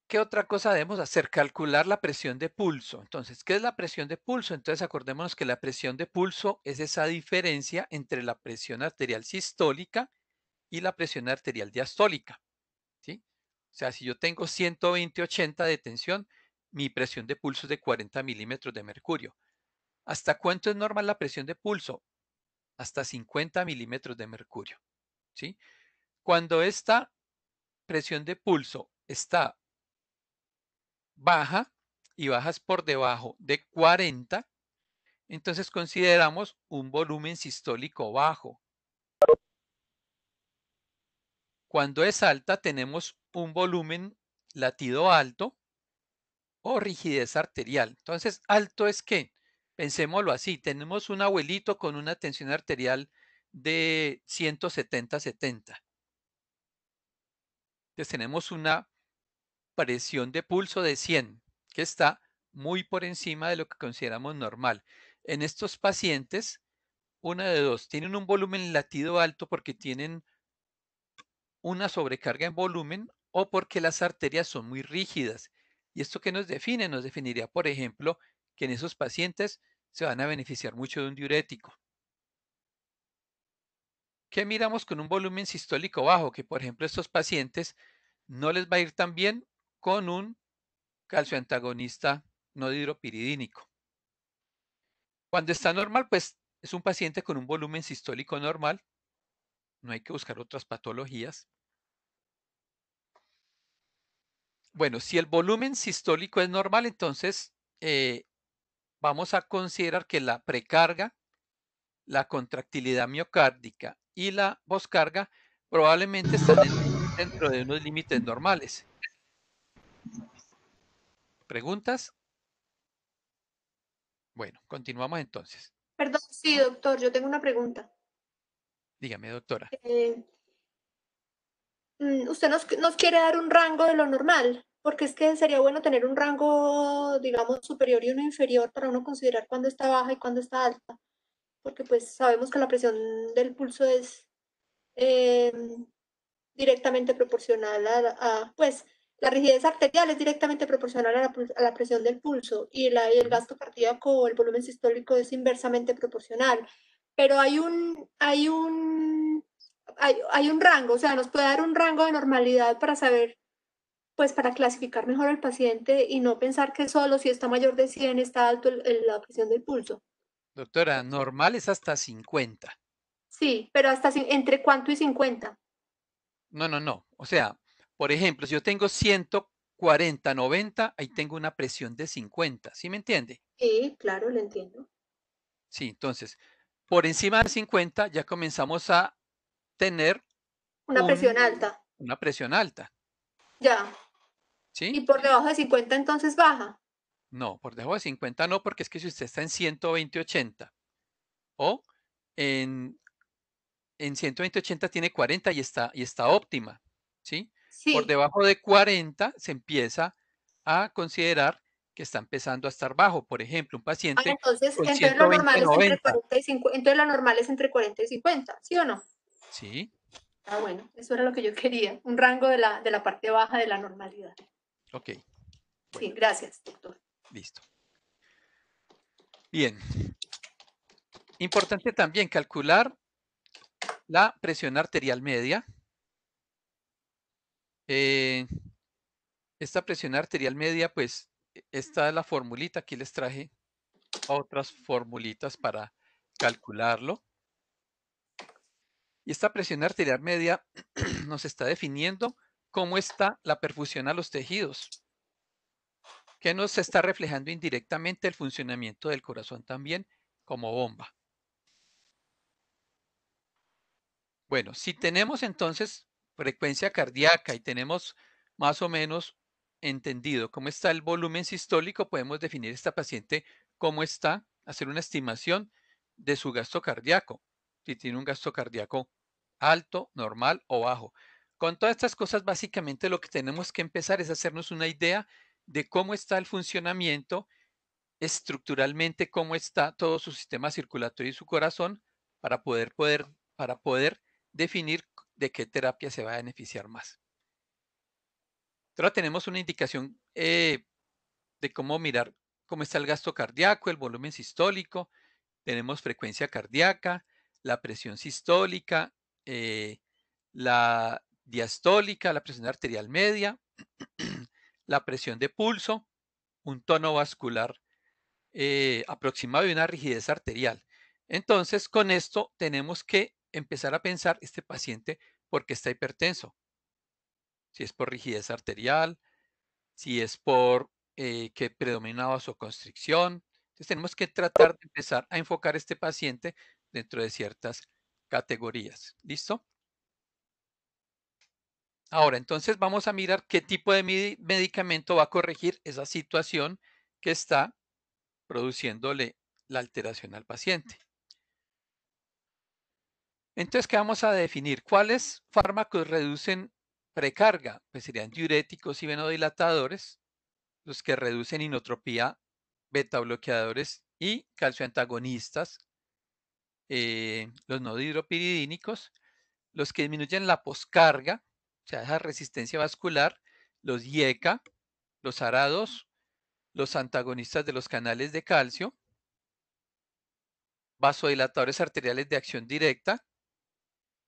¿Qué otra cosa debemos hacer? Calcular la presión de pulso. Entonces, ¿qué es la presión de pulso? Entonces, acordémonos que la presión de pulso es esa diferencia entre la presión arterial sistólica y la presión arterial diastólica, ¿sí? O sea, si yo tengo 120/80 de tensión, mi presión de pulso es de 40 milímetros de mercurio. ¿Hasta cuánto es normal la presión de pulso? Hasta 50 milímetros de mercurio, ¿sí? Cuando esta presión de pulso está baja y bajas por debajo de 40, entonces consideramos un volumen sistólico bajo. Cuando es alta, tenemos un volumen latido alto o rigidez arterial. Entonces, alto es que, pensémoslo así, tenemos un abuelito con una tensión arterial de 170/70. Entonces, tenemos una presión de pulso de 100, que está muy por encima de lo que consideramos normal. En estos pacientes, una de dos, tienen un volumen latido alto porque tienen una sobrecarga en volumen o porque las arterias son muy rígidas. ¿Y esto qué nos define? Nos definiría, por ejemplo, que en esos pacientes se van a beneficiar mucho de un diurético. ¿Qué miramos con un volumen sistólico bajo? Que, por ejemplo, estos pacientes no les va a ir tan bien con un calcioantagonista no dihidropiridínico. Cuando está normal, pues es un paciente con un volumen sistólico normal. No hay que buscar otras patologías. Bueno, si el volumen sistólico es normal, entonces vamos a considerar que la precarga, la contractilidad miocárdica y la poscarga probablemente están dentro de unos límites normales. ¿Preguntas? Bueno, continuamos entonces. Perdón, sí, doctor, yo tengo una pregunta. Dígame, doctora. Usted nos quiere dar un rango de lo normal, porque es que sería bueno tener un rango, digamos, superior y uno inferior para uno considerar cuándo está baja y cuándo está alta, porque pues sabemos que la presión del pulso es directamente proporcional pues, la rigidez arterial es directamente proporcional a la presión del pulso y el gasto cardíaco o el volumen sistólico es inversamente proporcional. Pero hay un rango, o sea, nos puede dar un rango de normalidad para saber, pues para clasificar mejor al paciente y no pensar que solo si está mayor de 100 está alto la presión del pulso. Doctora, normal es hasta 50. Sí, pero hasta entre cuánto y 50. No, no, no. O sea, por ejemplo, si yo tengo 140/90, ahí tengo una presión de 50. ¿Sí me entiende? Sí, claro, lo entiendo. Sí, entonces, por encima de 50 ya comenzamos a tener Una presión alta. una presión alta, Ya. ¿sí? Y por debajo de 50 entonces baja. No, por debajo de 50 no, porque es que si usted está en 120/80 o en 120/80 tiene 40 y está óptima, ¿sí? Por Sí. debajo de 40 se empieza a considerar que está empezando a estar bajo. Por ejemplo, un paciente Entonces, con entonces lo normal es entre 120/90, 40 y 50. Entonces lo normal es entre 40 y 50, ¿sí o no? ¿sí? Ah, bueno, eso era lo que yo quería. Un rango de la parte baja de la normalidad. Ok, Sí, bueno, gracias, doctor. listo. Bien. Importante también calcular la presión arterial media. Esta presión arterial media, pues, esta es la formulita. Aquí les traje otras formulitas para calcularlo. Y esta presión arterial media nos está definiendo cómo está la perfusión a los tejidos, que nos está reflejando indirectamente el funcionamiento del corazón también como bomba. Bueno, si tenemos entonces frecuencia cardíaca y tenemos más o menos entendido cómo está el volumen sistólico, podemos definir esta paciente cómo está, hacer una estimación de su gasto cardíaco, si tiene un gasto cardíaco alto, normal o bajo. Con todas estas cosas, básicamente lo que tenemos que empezar es hacernos una idea de cómo está el funcionamiento estructuralmente, cómo está todo su sistema circulatorio y su corazón para poder definir de qué terapia se va a beneficiar más. Ahora tenemos una indicación de cómo mirar cómo está el gasto cardíaco, el volumen sistólico, tenemos frecuencia cardíaca, la presión sistólica, la diastólica, la presión arterial media, la presión de pulso, un tono vascular aproximado y una rigidez arterial. Entonces, con esto tenemos que empezar a pensar este paciente por qué está hipertenso. Si es por rigidez arterial, si es por que predomina vasoconstricción. Entonces, tenemos que tratar de empezar a enfocar a este paciente dentro de ciertas categorías. ¿Listo? Ahora, entonces vamos a mirar qué tipo de medicamento va a corregir esa situación que está produciéndole la alteración al paciente. Entonces, ¿qué vamos a definir? ¿Cuáles fármacos reducen precarga? Pues serían diuréticos y venodilatadores, los que reducen inotropía, beta bloqueadores y calcioantagonistas, los no dihidropiridínicos, los que disminuyen la poscarga, o sea, esa resistencia vascular, los IECA, los ARA2, los antagonistas de los canales de calcio, vasodilatadores arteriales de acción directa,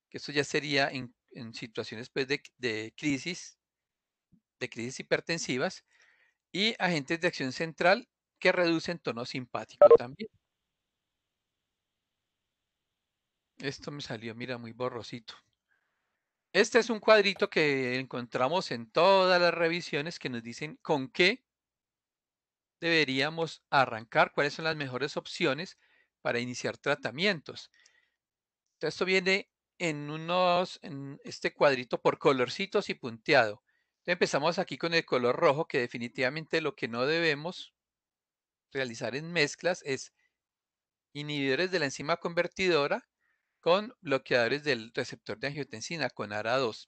que eso ya sería en situaciones pues, de crisis hipertensivas, y agentes de acción central que reducen tono simpático también. Esto me salió, mira, muy borrosito. Este es un cuadrito que encontramos en todas las revisiones que nos dicen con qué deberíamos arrancar, cuáles son las mejores opciones para iniciar tratamientos. Entonces, esto viene en este cuadrito por colorcitos y punteado. Entonces, empezamos aquí con el color rojo, que definitivamente lo que no debemos realizar en mezclas es inhibidores de la enzima convertidora con bloqueadores del receptor de angiotensina, con ARA2.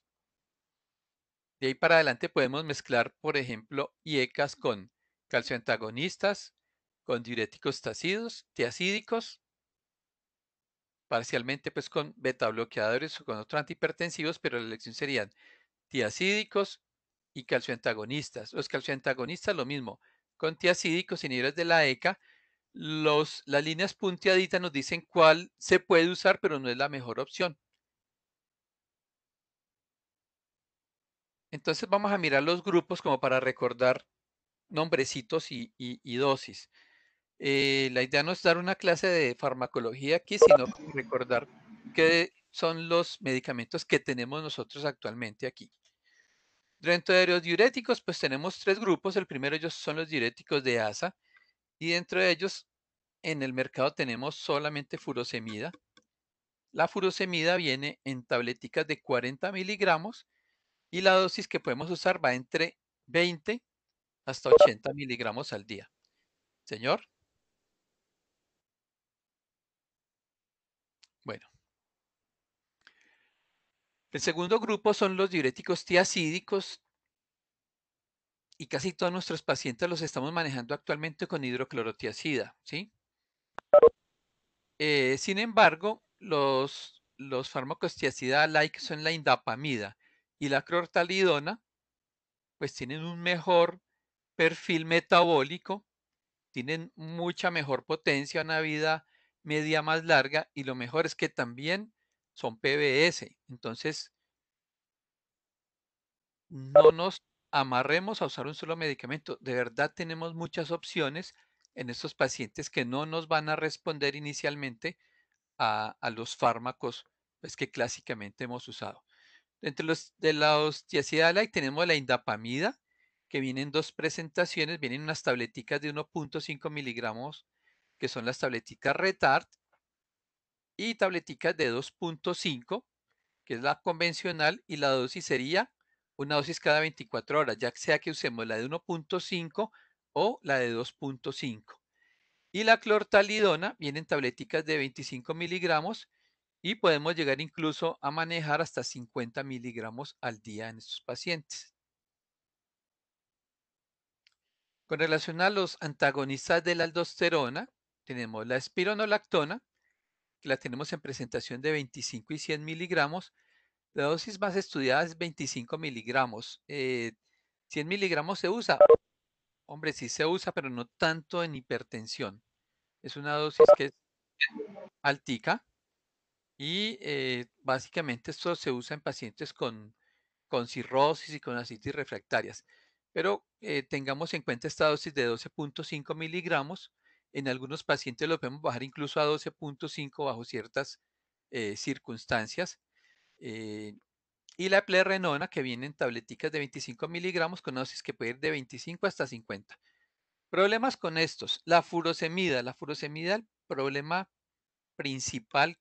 De ahí para adelante podemos mezclar, por ejemplo, IECAS con calcioantagonistas, con diuréticos tiazídicos, parcialmente pues con beta bloqueadores o con otros antihipertensivos, pero la elección serían tiazídicos y calcioantagonistas. Los calcioantagonistas lo mismo, con tiazídicos, inhibidores de la ECA. Las líneas punteaditas nos dicen cuál se puede usar, pero no es la mejor opción. Entonces vamos a mirar los grupos como para recordar nombrecitos y dosis. La idea no es dar una clase de farmacología aquí, sino recordar qué son los medicamentos que tenemos nosotros actualmente aquí. Dentro de los diuréticos, pues tenemos tres grupos. El primero de ellos son los diuréticos de ASA, y dentro de ellos en el mercado tenemos solamente furosemida. La furosemida viene en tableticas de 40 miligramos y la dosis que podemos usar va entre 20 hasta 80 miligramos al día. Señor. Bueno. El segundo grupo son los diuréticos tiacídicos y casi todos nuestros pacientes los estamos manejando actualmente con hidroclorotiazida, ¿sí? Sin embargo, los fármacos tiazida-like son la indapamida y la clortalidona, pues tienen un mejor perfil metabólico, tienen mucha mejor potencia, una vida media más larga y lo mejor es que también son PBS. Entonces, no nos amarremos a usar un solo medicamento. De verdad tenemos muchas opciones en estos pacientes que no nos van a responder inicialmente a los fármacos pues, que clásicamente hemos usado. Entre los de los tiazida-like tenemos la indapamida, que viene en dos presentaciones, vienen unas tableticas de 1.5 miligramos, que son las tableticas Retard, y tableticas de 2.5, que es la convencional, y la dosis sería una dosis cada 24 horas, ya sea que usemos la de 1.5 o la de 2.5. Y la clortalidona viene en tableticas de 25 miligramos y podemos llegar incluso a manejar hasta 50 miligramos al día en estos pacientes. Con relación a los antagonistas de la aldosterona, tenemos la espironolactona, que la tenemos en presentación de 25 y 100 miligramos. La dosis más estudiada es 25 miligramos. 100 miligramos se usa. Hombre, sí se usa, pero no tanto en hipertensión. Es una dosis que es altica y básicamente esto se usa en pacientes con cirrosis y con ascitis refractarias. Pero tengamos en cuenta esta dosis de 12.5 miligramos. En algunos pacientes lo podemos bajar incluso a 12.5 bajo ciertas circunstancias. Y la eplerenona, que viene en tableticas de 25 miligramos con dosis que puede ir de 25 hasta 50. Problemas con estos. La furosemida. La furosemida, el problema principal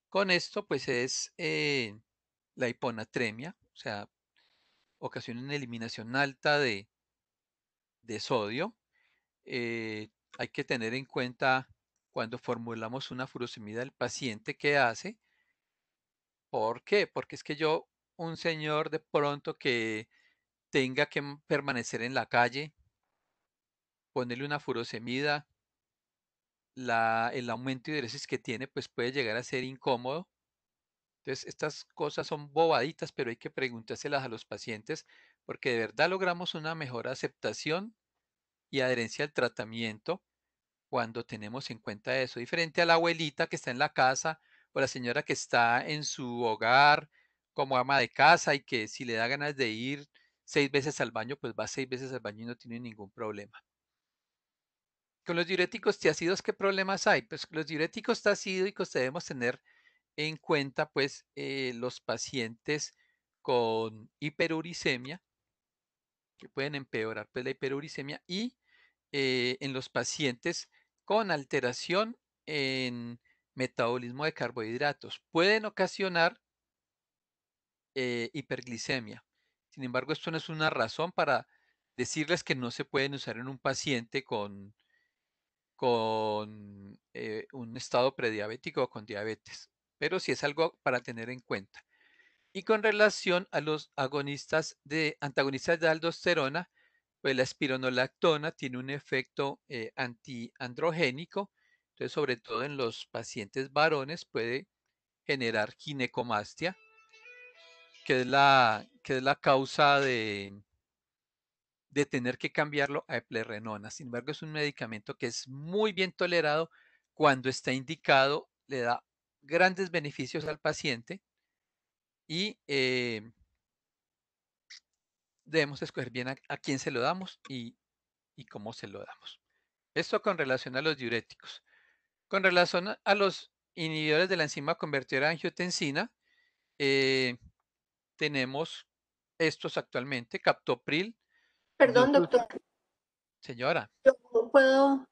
con esto, pues es la hiponatremia, o sea, ocasiona una eliminación alta de sodio. Hay que tener en cuenta cuando formulamos una furosemida al paciente qué hace. ¿Por qué? Porque es que un señor de pronto que tenga que permanecer en la calle, ponerle una furosemida, el aumento de diuresis que tiene, pues puede llegar a ser incómodo. Entonces, estas cosas son bobaditas, pero hay que preguntárselas a los pacientes porque de verdad logramos una mejor aceptación y adherencia al tratamiento cuando tenemos en cuenta eso, diferente a la abuelita que está en la casa o la señora que está en su hogar como ama de casa y que si le da ganas de ir 6 veces al baño, pues va 6 veces al baño y no tiene ningún problema. Con los diuréticos tiácidos, ¿qué problemas hay? Pues los diuréticos tiacídicos debemos tener en cuenta pues los pacientes con hiperuricemia, que pueden empeorar pues, la hiperuricemia y en los pacientes con alteración en metabolismo de carbohidratos. Pueden ocasionar hiperglicemia. Sin embargo, esto no es una razón para decirles que no se pueden usar en un paciente con un estado prediabético o con diabetes, pero sí es algo para tener en cuenta. Y con relación a los antagonistas de aldosterona, pues la espironolactona tiene un efecto antiandrogénico, entonces sobre todo en los pacientes varones puede generar ginecomastia, que es la causa de tener que cambiarlo a eplerenona. Sin embargo, es un medicamento que es muy bien tolerado cuando está indicado, le da grandes beneficios al paciente y debemos escoger bien a quién se lo damos y cómo se lo damos. Esto con relación a los diuréticos. Con relación a los inhibidores de la enzima convertidora de angiotensina, tenemos estos actualmente, captopril, Perdón, doctor. señora. Yo puedo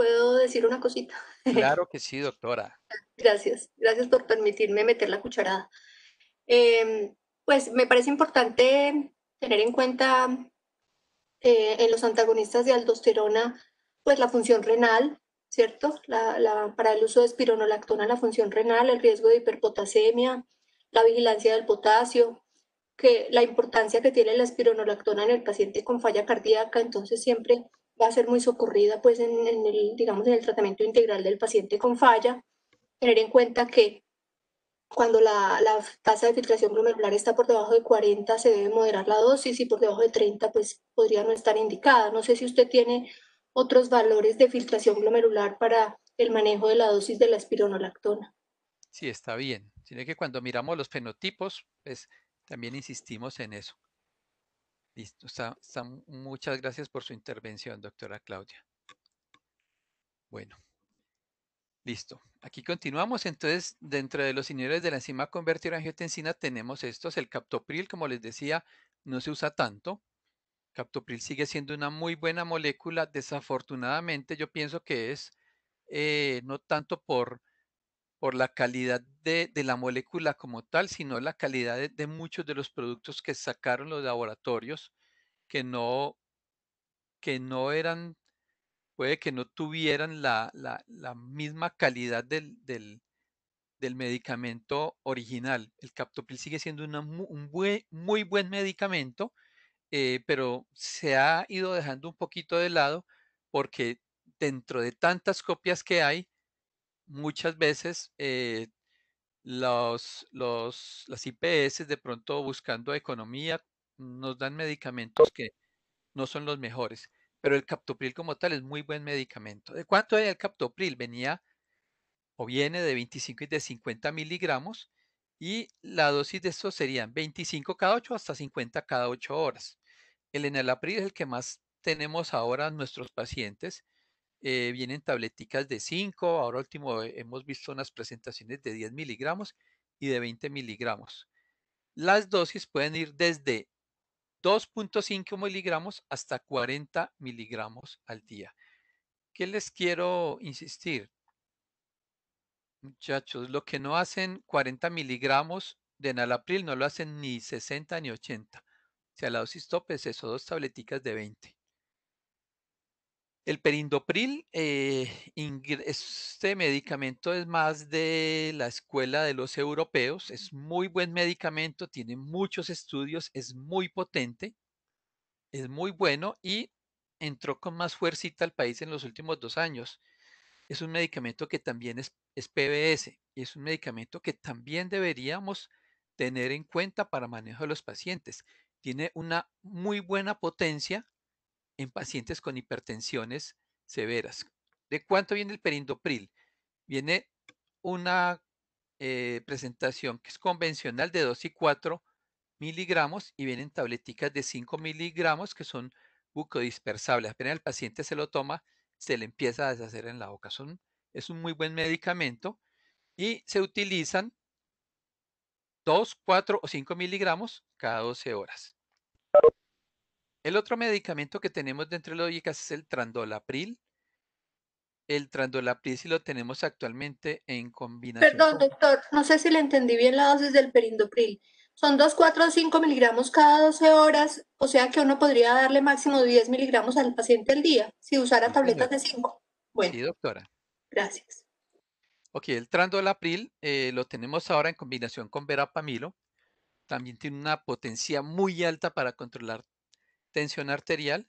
¿Puedo decir una cosita? Claro que sí, doctora. Gracias, gracias por permitirme meter la cucharada. Pues me parece importante tener en cuenta en los antagonistas de aldosterona, pues la función renal, ¿cierto? Para el uso de espironolactona, la función renal, el riesgo de hiperpotasemia, la vigilancia del potasio, que la importancia que tiene la espironolactona en el paciente con falla cardíaca, entonces siempre va a ser muy socorrida pues en el, digamos, en el tratamiento integral del paciente con falla. Tener en cuenta que cuando la tasa de filtración glomerular está por debajo de 40, se debe moderar la dosis y por debajo de 30, pues podría no estar indicada. No sé si usted tiene otros valores de filtración glomerular para el manejo de la dosis de la espironolactona. Sí, está bien. Sino que cuando miramos los fenotipos, pues también insistimos en eso. Listo. Muchas gracias por su intervención, doctora Claudia. Bueno, listo. Aquí continuamos. Entonces, dentro de los inhibidores de la enzima convertidora de angiotensina tenemos estos. El captopril, como les decía, no se usa tanto. Captopril sigue siendo una muy buena molécula. Desafortunadamente, yo pienso que es no tanto por la calidad de la molécula como tal, sino la calidad de muchos de los productos que sacaron los laboratorios que no eran, puede que no tuvieran la misma calidad del medicamento original. El captopril sigue siendo un muy buen medicamento, pero se ha ido dejando un poquito de lado porque dentro de tantas copias que hay, muchas veces las IPS de pronto buscando economía nos dan medicamentos que no son los mejores, pero el captopril como tal es muy buen medicamento. ¿De cuánto era el captopril? Venía o viene de 25 y de 50 miligramos y la dosis de estos serían 25 cada 8 hasta 50 cada 8 horas. El enalapril es el que más tenemos ahora en nuestros pacientes. Vienen tableticas de 5, ahora último hemos visto unas presentaciones de 10 miligramos y de 20 miligramos. Las dosis pueden ir desde 2.5 miligramos hasta 40 miligramos al día. ¿Qué les quiero insistir? Muchachos, lo que no hacen 40 miligramos de enalapril no lo hacen ni 60 ni 80. O sea, la dosis tope es eso, 2 tableticas de 20. El perindopril, este medicamento es más de la escuela de los europeos, es muy buen medicamento, tiene muchos estudios, es muy potente, es muy bueno y entró con más fuercita al país en los últimos 2 años. Es un medicamento que también es PBS y es un medicamento que también deberíamos tener en cuenta para manejo de los pacientes. Tiene una muy buena potencia en pacientes con hipertensiones severas. ¿De cuánto viene el perindopril? Viene una presentación que es convencional de 2 y 4 miligramos y vienen tableticas de 5 miligramos que son bucodispersables. Apenas el paciente se lo toma, se le empieza a deshacer en la boca. Es un muy buen medicamento y se utilizan 2, 4 o 5 miligramos cada 12 horas. El otro medicamento que tenemos dentro de las OICAS es el Trandolapril. El Trandolapril si lo tenemos actualmente en combinación Perdón, con... doctor, no sé si le entendí bien la dosis del perindopril. Son 2, 4 o 5 miligramos cada 12 horas, o sea que uno podría darle máximo 10 miligramos al paciente al día si usara Sí, tabletas señora. de 5. Sí, Bueno, doctora. gracias. Ok, el Trandolapril lo tenemos ahora en combinación con verapamilo. También tiene una potencia muy alta para controlar tensión arterial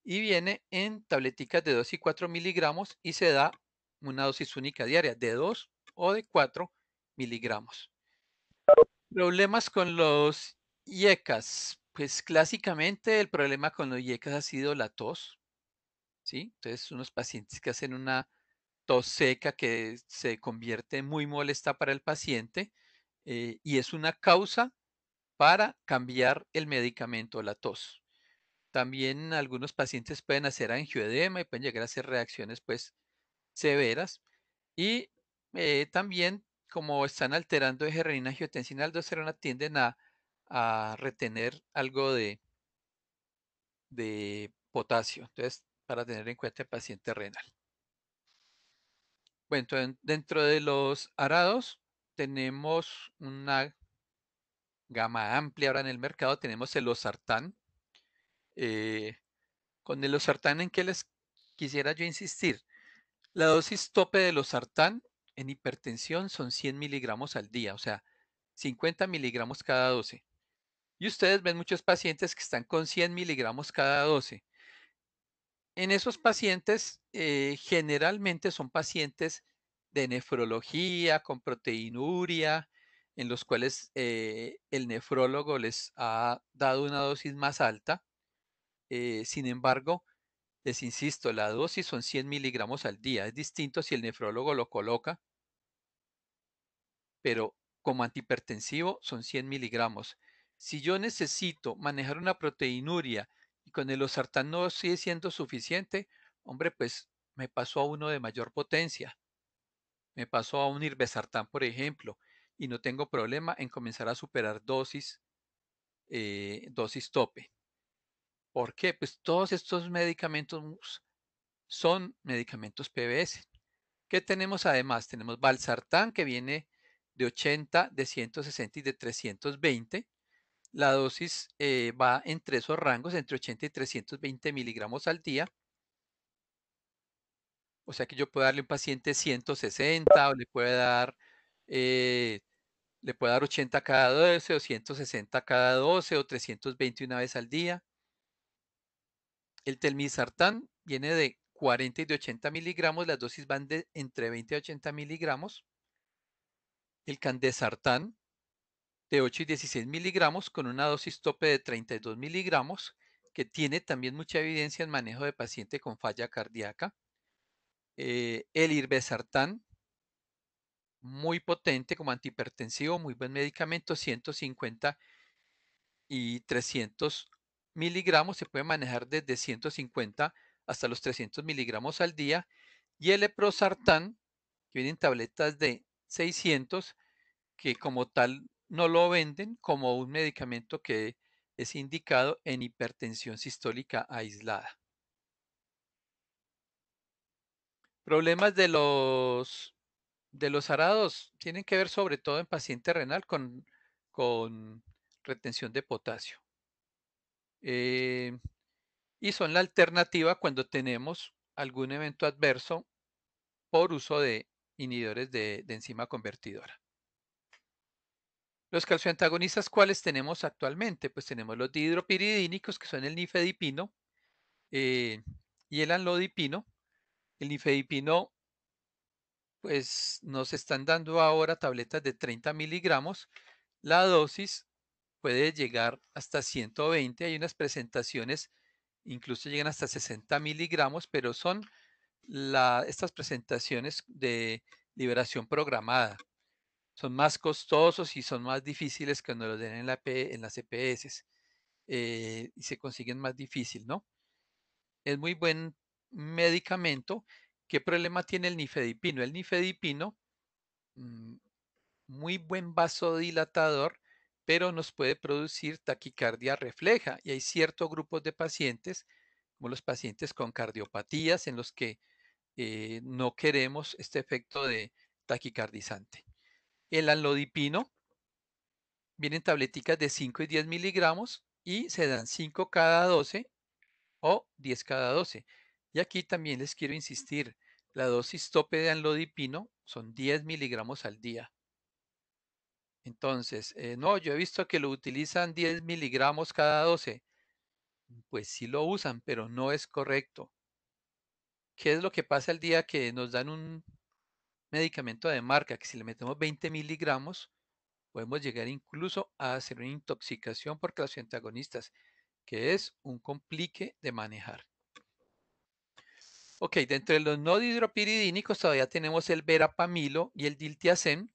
y viene en tableticas de 2 y 4 miligramos y se da una dosis única diaria de 2 o de 4 miligramos. Problemas con los IECAS. Pues clásicamente el problema con los IECAS ha sido la tos, ¿sí? Entonces unos pacientes que hacen una tos seca que se convierte muy molesta para el paciente y es una causa para cambiar el medicamento, la tos. También algunos pacientes pueden hacer angioedema y pueden llegar a hacer reacciones pues severas. Y también como están alterando eje renina-angiotensina aldosterona tienden a retener algo de potasio. Entonces, para tener en cuenta el paciente renal. Bueno, dentro de los arados tenemos una gama amplia ahora en el mercado. Tenemos el losartán. Con el losartán, ¿en qué les quisiera yo insistir? La dosis tope de losartán en hipertensión son 100 miligramos al día, o sea, 50 miligramos cada 12. Y ustedes ven muchos pacientes que están con 100 miligramos cada 12. En esos pacientes, generalmente son pacientes de nefrología, con proteinuria, en los cuales el nefrólogo les ha dado una dosis más alta. Sin embargo, les insisto, la dosis son 100 miligramos al día. Es distinto si el nefrólogo lo coloca, pero como antihipertensivo son 100 miligramos. Si yo necesito manejar una proteinuria y con el losartán no sigue siendo suficiente, hombre, pues me paso a uno de mayor potencia. Me paso a un irbesartán, por ejemplo, y no tengo problema en comenzar a superar dosis tope. ¿Por qué? Pues todos estos medicamentos son medicamentos PBS. ¿Qué tenemos además? Tenemos valsartán, que viene de 80, de 160 y de 320. La dosis va entre esos rangos, entre 80 y 320 miligramos al día. O sea que yo puedo darle a un paciente 160 o le puedo dar 80 cada 12 o 160 cada 12 o 320 una vez al día. El telmisartán viene de 40 y de 80 miligramos, las dosis van de entre 20 y 80 miligramos. El candesartán de 8 y 16 miligramos con una dosis tope de 32 miligramos, que tiene también mucha evidencia en manejo de paciente con falla cardíaca. El irbesartán, muy potente como antihipertensivo, muy buen medicamento, 150 y 300 miligramos, se puede manejar desde 150 hasta los 300 miligramos al día. Y el leprosartán, que viene en tabletas de 600, que como tal no lo venden como un medicamento que es indicado en hipertensión sistólica aislada. Problemas de los arados tienen que ver sobre todo en paciente renal con retención de potasio. Y son la alternativa cuando tenemos algún evento adverso por uso de inhibidores de enzima convertidora. Los calcioantagonistas, ¿cuáles tenemos actualmente? Pues tenemos los dihidropiridínicos, que son el nifedipino y el amlodipino. El nifedipino, pues nos están dando ahora tabletas de 30 miligramos. La dosis puede llegar hasta 120. Hay unas presentaciones, incluso llegan hasta 60 miligramos, pero son estas presentaciones de liberación programada. Son más costosos y son más difíciles que cuando los den en las EPS y se consiguen más difícil, ¿no? Es muy buen medicamento. ¿Qué problema tiene el nifedipino? El nifedipino, muy buen vasodilatador, pero nos puede producir taquicardia refleja y hay ciertos grupos de pacientes, como los pacientes con cardiopatías, en los que no queremos este efecto de taquicardizante. El amlodipino vienen tableticas de 5 y 10 miligramos y se dan 5 cada 12 o 10 cada 12. Y aquí también les quiero insistir, la dosis tope de amlodipino son 10 miligramos al día. Entonces, no, yo he visto que lo utilizan 10 miligramos cada 12. Pues sí lo usan, pero no es correcto. ¿Qué es lo que pasa el día que nos dan un medicamento de marca? Que si le metemos 20 miligramos, podemos llegar incluso a hacer una intoxicación por calcioantagonistas, que es un complique de manejar. Ok, dentro de los no dihidropiridínicos todavía tenemos el verapamilo y el diltiazem,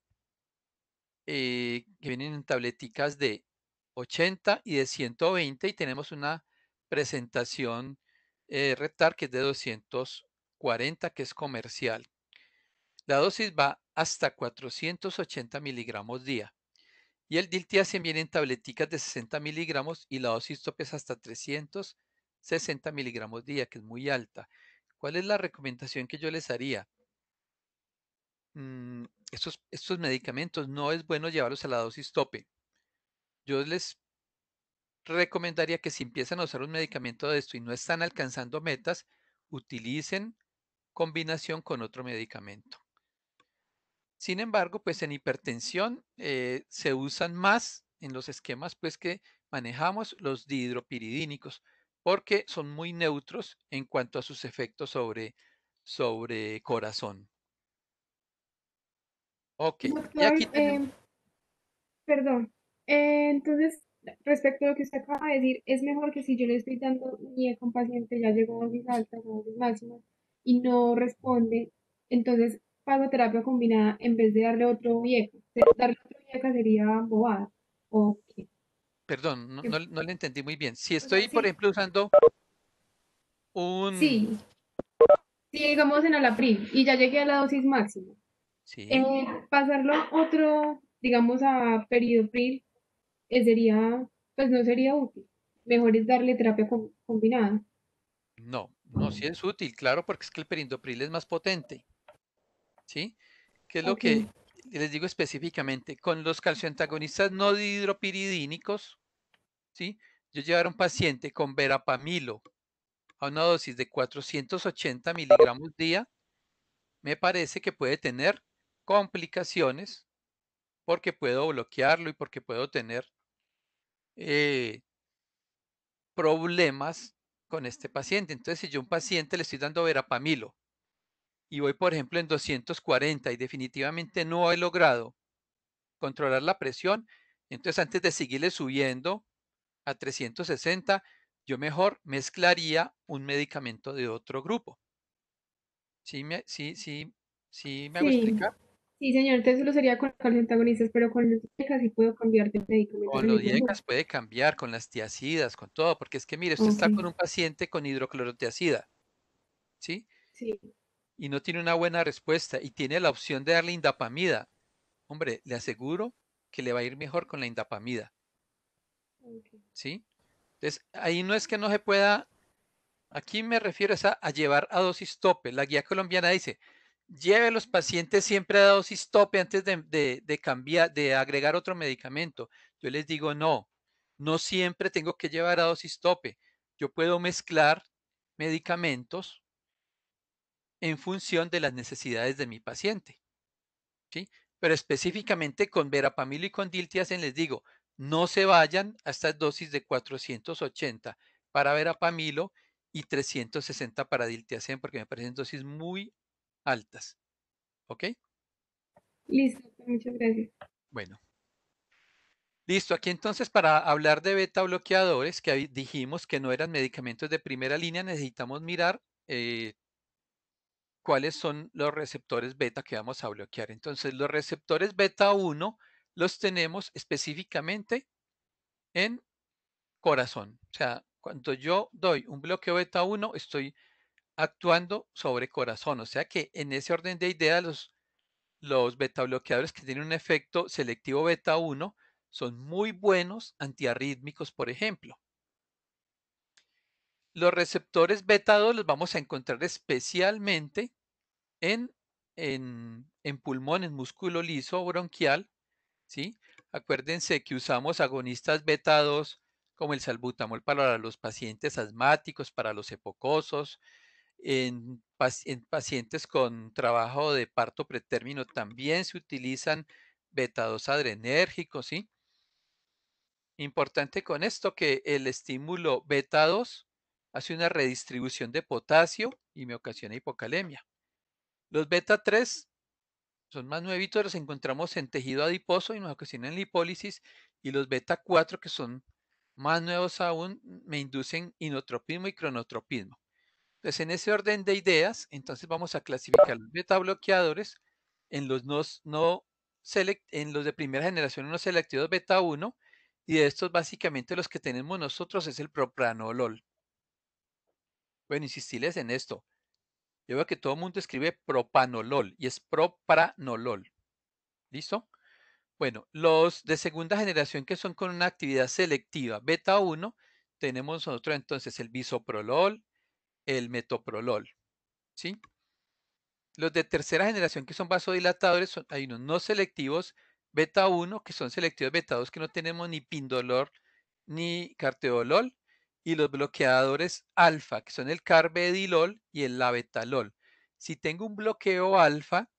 que vienen en tableticas de 80 y de 120 y tenemos una presentación rectal que es de 240, que es comercial. La dosis va hasta 480 miligramos día. Y el diltiazem viene en tableticas de 60 miligramos y la dosis tope es hasta 360 miligramos día, que es muy alta. ¿Cuál es la recomendación que yo les haría? estos medicamentos no es bueno llevarlos a la dosis tope. Yo les recomendaría que si empiezan a usar un medicamento de esto y no están alcanzando metas, utilicen combinación con otro medicamento. Sin embargo, pues en hipertensión se usan más en los esquemas pues que manejamos los dihidropiridínicos porque son muy neutros en cuanto a sus efectos sobre corazón. Ok, y Doctor, aquí tenemos, perdón. Entonces, respecto a lo que usted acaba de decir, es mejor que si yo le estoy dando un IECA a un paciente, ya llegó a dosis altas o dosis máximas y no responde, entonces pago terapia combinada en vez de darle otro IECA. Darle otro IECA sería bobada. ¿O qué? perdón, no le entendí muy bien. Si O sea, estoy, por sí, ejemplo, usando un, sí, sí, digamos en Alapril y ya llegué a la dosis máxima. sí, Pasarlo otro, digamos, a Peridopril, sería, pues no sería útil. Mejor es darle terapia combinada. no, sí es útil, claro, porque es que el perindopril es más potente, ¿sí? ¿Qué es lo Ok, que les digo específicamente? Con los calcioantagonistas no dihidropiridínicos, ¿sí? Yo llevar a un paciente con verapamilo a una dosis de 480 miligramos día, me parece que puede tener complicaciones porque puedo bloquearlo y porque puedo tener eh, problemas con este paciente. Entonces, si yo a un paciente le estoy dando verapamilo y voy, por ejemplo, en 240 y definitivamente no he logrado controlar la presión, entonces antes de seguirle subiendo a 360, yo mejor mezclaría un medicamento de otro grupo. ¿Sí me hago sí, explicar? sí, señor. Entonces solo sería con los antagonistas, pero con los casi puedo cambiar de medicamento en Con el los mismo grupo. IECAS puede cambiar, con las tiacidas, con todo, porque es que mire, usted Ok, está con un paciente con hidroclorotiazida, ¿sí? sí. Y no tiene una buena respuesta y tiene la opción de darle indapamida. Hombre, le aseguro que le va a ir mejor con la indapamida, Ok. ¿sí? Entonces, ahí no es que no se pueda, aquí me refiero es a llevar a dosis tope. La guía colombiana dice, lleve a los pacientes siempre a dosis tope antes de cambiar, de agregar otro medicamento. Yo les digo, no siempre tengo que llevar a dosis tope. Yo puedo mezclar medicamentos en función de las necesidades de mi paciente, ¿sí? Pero específicamente con verapamilo y con diltiazem les digo, no se vayan a estas dosis de 480 para verapamilo y 360 para diltiazem porque me parecen dosis muy altas, ¿ok? Listo, muchas gracias. Bueno, listo. Aquí entonces para hablar de beta bloqueadores, que dijimos que no eran medicamentos de primera línea, necesitamos mirar cuáles son los receptores beta que vamos a bloquear. Entonces, los receptores beta 1 los tenemos específicamente en corazón. O sea, cuando yo doy un bloqueo beta 1, estoy actuando sobre corazón. O sea que en ese orden de ideas, los beta bloqueadores que tienen un efecto selectivo beta 1 son muy buenos antiarrítmicos, por ejemplo. Los receptores beta 2 los vamos a encontrar especialmente en, en pulmón, en músculo liso bronquial, ¿sí? Acuérdense que usamos agonistas beta 2 como el salbutamol para los pacientes asmáticos, para los epocosos, en pacientes con trabajo de parto pretérmino también se utilizan beta 2 adrenérgicos, ¿sí? Importante con esto que el estímulo beta 2 hace una redistribución de potasio y me ocasiona hipocalemia. Los beta 3 son más nuevitos, los encontramos en tejido adiposo y nos ocasionan lipólisis. Y los beta 4, que son más nuevos aún, me inducen inotropismo y cronotropismo. Entonces, en ese orden de ideas, entonces vamos a clasificar los beta bloqueadores en los, en los de primera generación no selectivos beta 1, y de estos básicamente los que tenemos nosotros es el propranolol. Bueno, insistirles en esto. Yo veo que todo el mundo escribe propanolol y es propranolol. ¿Listo? Bueno, los de segunda generación que son con una actividad selectiva beta 1, tenemos nosotros entonces el bisoprolol, el metoprolol, ¿sí? los de tercera generación que son vasodilatadores, hay unos no selectivos beta 1, que son selectivos beta 2, que no tenemos ni pindolol ni carvedilol, y los bloqueadores alfa, que son el carvedilol y el labetalol. Si tengo un bloqueo alfa,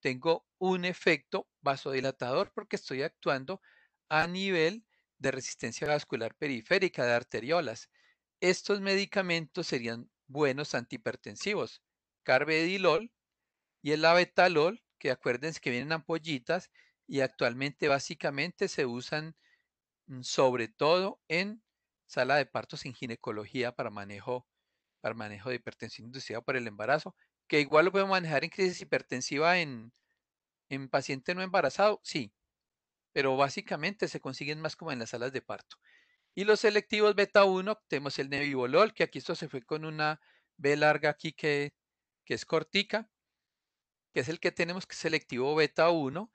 tengo un efecto vasodilatador porque estoy actuando a nivel de resistencia vascular periférica de arteriolas. Estos medicamentos serían buenos antihipertensivos. Carvedilol y el labetalol, que acuérdense que vienen en ampollitas y actualmente básicamente se usan sobre todo en sala de partos en ginecología para manejo de hipertensión inducida por el embarazo, que igual lo podemos manejar en crisis hipertensiva en paciente no embarazado, sí, pero básicamente se consiguen más como en las salas de parto. Y los selectivos beta 1, tenemos el nebivolol, que aquí esto se fue con una B larga aquí que es cortica, que es el que tenemos que es selectivo beta 1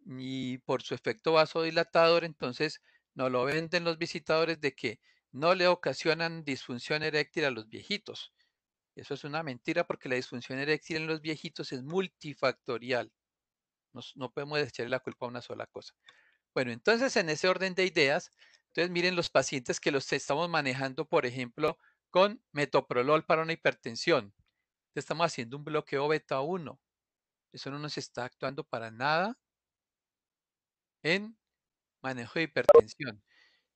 y por su efecto vasodilatador, entonces nos lo venden los visitadores de que no le ocasionan disfunción eréctil a los viejitos. Eso es una mentira porque la disfunción eréctil en los viejitos es multifactorial. No podemos echarle la culpa a una sola cosa. Bueno, entonces en ese orden de ideas, entonces miren los pacientes que los estamos manejando, por ejemplo, con metoprolol para una hipertensión. Estamos haciendo un bloqueo beta 1. Eso no nos está actuando para nada en manejo de hipertensión.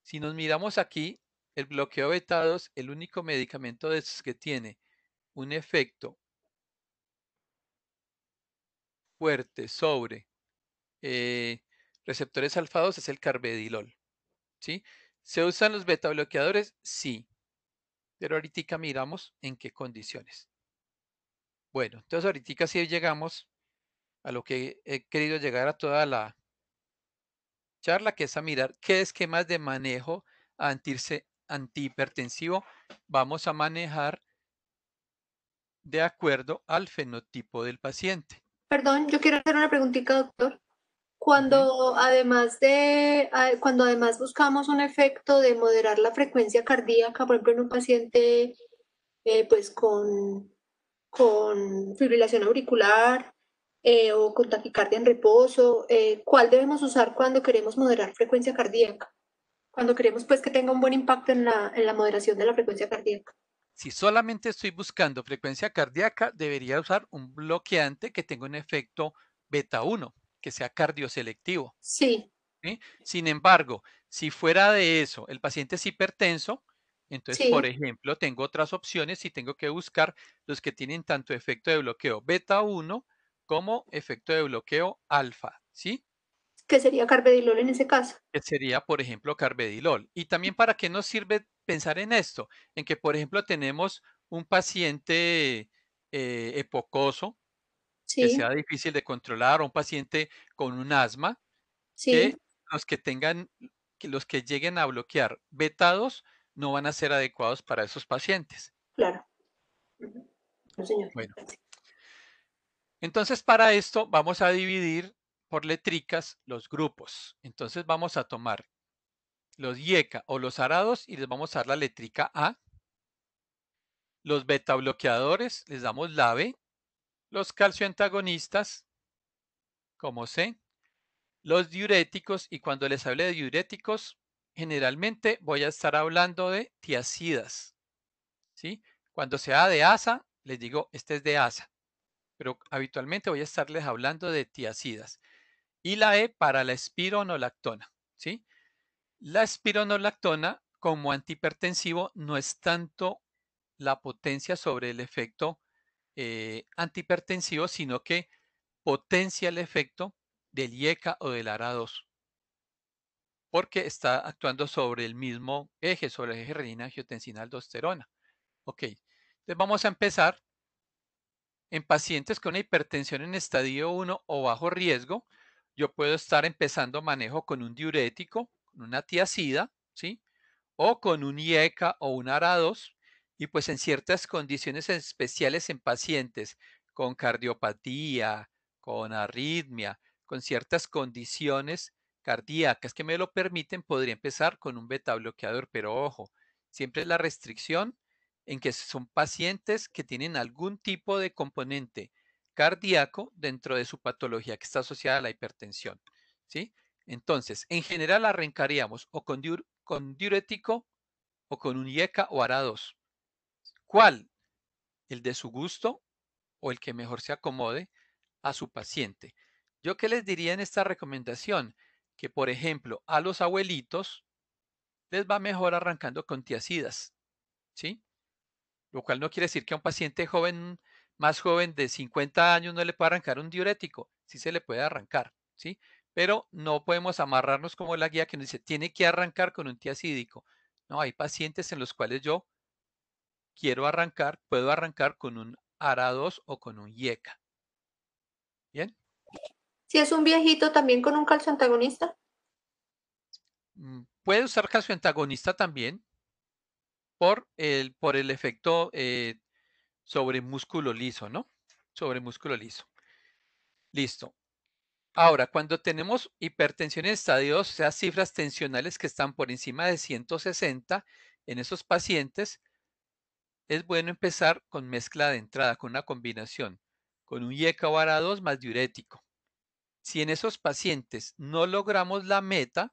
Si nos miramos aquí, el bloqueo beta 2, el único medicamento de esos que tiene un efecto fuerte sobre receptores alfa 2 es el carvedilol. ¿Sí? ¿Se usan los beta bloqueadores? Sí, pero ahorita miramos en qué condiciones. Bueno, entonces ahorita sí llegamos a lo que he querido llegar a toda la charla, que es a mirar qué esquemas de manejo antihipertensivo vamos a manejar de acuerdo al fenotipo del paciente. Perdón, yo quiero hacer una preguntita, doctor. Ujú. Cuando además buscamos un efecto de moderar la frecuencia cardíaca, por ejemplo, en un paciente pues con fibrilación auricular o con taquicardia en reposo, ¿cuál debemos usar cuando queremos moderar frecuencia cardíaca? Cuando queremos pues que tenga un buen impacto en la moderación de la frecuencia cardíaca. Si solamente estoy buscando frecuencia cardíaca, debería usar un bloqueante que tenga un efecto beta 1, que sea cardioselectivo. Sí, ¿Sí? Sin embargo, si fuera de eso, el paciente es hipertenso, entonces, por sí, ejemplo, tengo otras opciones y tengo que buscar los que tienen tanto efecto de bloqueo beta 1 como efecto de bloqueo alfa, ¿sí? que sería carvedilol en ese caso. Que sería, por ejemplo, carvedilol. Y también para qué nos sirve pensar en esto, en que, por ejemplo, tenemos un paciente epocoso que Sí, sea difícil de controlar, o un paciente con un asma, sí, que los que lleguen a bloquear beta 2 no van a ser adecuados para esos pacientes. claro. Ujú. No, señor. Bueno, Gracias. entonces para esto vamos a dividir por letricas los grupos. Entonces vamos a tomar los IECA o los arados y les vamos a dar la letrica A. Los beta bloqueadores les damos la B. Los calcioantagonistas como C. Los diuréticos, y cuando les hable de diuréticos, generalmente voy a estar hablando de tiacidas, ¿sí? Cuando sea de ASA, les digo, este es de ASA, pero habitualmente voy a estarles hablando de tiacidas. Y la E para la espironolactona, ¿sí? La espironolactona, como antihipertensivo, no es tanto la potencia sobre el efecto antihipertensivo, sino que potencia el efecto del IECA o del ARA2, porque está actuando sobre el mismo eje, sobre el eje renina-angiotensina-aldosterona. Ok, entonces vamos a empezar. En pacientes con hipertensión en estadio 1 o bajo riesgo, yo puedo estar empezando manejo con un diurético, con una tiacida, ¿sí? O con un IECA o un ARA2, y pues en ciertas condiciones especiales en pacientes con cardiopatía, con arritmia, con ciertas condiciones cardíacas que me lo permiten, podría empezar con un beta bloqueador, pero ojo, siempre la restricción en que son pacientes que tienen algún tipo de componente cardíaco dentro de su patología que está asociada a la hipertensión, ¿sí? Entonces, en general arrancaríamos o con diurético o con un IECA o ARA2. ¿Cuál? El de su gusto o el que mejor se acomode a su paciente. ¿Yo qué les diría en esta recomendación? Que, por ejemplo, a los abuelitos les va mejor arrancando con tiacidas, ¿sí? Lo cual no quiere decir que a un paciente joven, más joven de 50 años no le pueda arrancar un diurético. Sí se le puede arrancar, ¿sí? Pero no podemos amarrarnos como la guía que nos dice, tiene que arrancar con un tiacídico. No, hay pacientes en los cuales yo quiero arrancar, puedo arrancar con un ARA2 o con un IECA. ¿Bien? Si es un viejito, también con un calcio antagonista. Puede usar calcio antagonista también por el efecto sobre músculo liso, ¿no? Sobre músculo liso. Listo. Ahora, cuando tenemos hipertensión en estadio 2, o sea, cifras tensionales que están por encima de 160 en esos pacientes, es bueno empezar con mezcla de entrada, con una combinación, con un IECA o ARA2 más diurético. Si en esos pacientes no logramos la meta,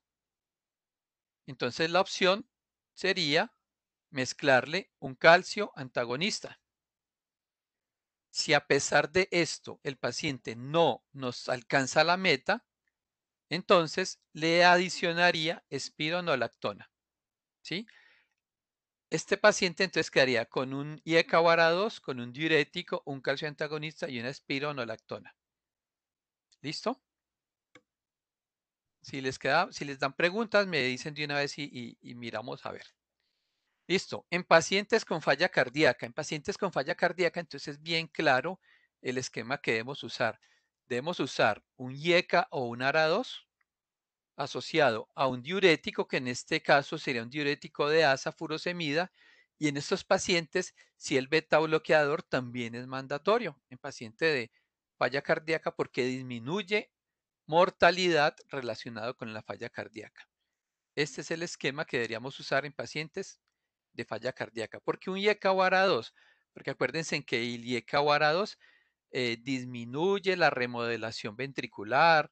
entonces la opción sería mezclarle un calcio antagonista. Si a pesar de esto el paciente no nos alcanza la meta, entonces le adicionaría espironolactona, ¿sí? Este paciente entonces quedaría con un IECA o ARA2, con un diurético, un calcio antagonista y una espironolactona. ¿Listo? Si les dan preguntas, me dicen de una vez y miramos a ver. Listo. En pacientes con falla cardíaca, entonces es bien claro el esquema que debemos usar. Debemos usar un IECA o un ARA2 asociado a un diurético, que en este caso sería un diurético de asa, furosemida, y en estos pacientes, si el beta bloqueador también es mandatorio en paciente de falla cardíaca porque disminuye mortalidad relacionado con la falla cardíaca. Este es el esquema que deberíamos usar en pacientes de falla cardíaca. ¿Por qué un IECA o ARA2? Porque acuérdense en que el IECA o ARA2 disminuye la remodelación ventricular,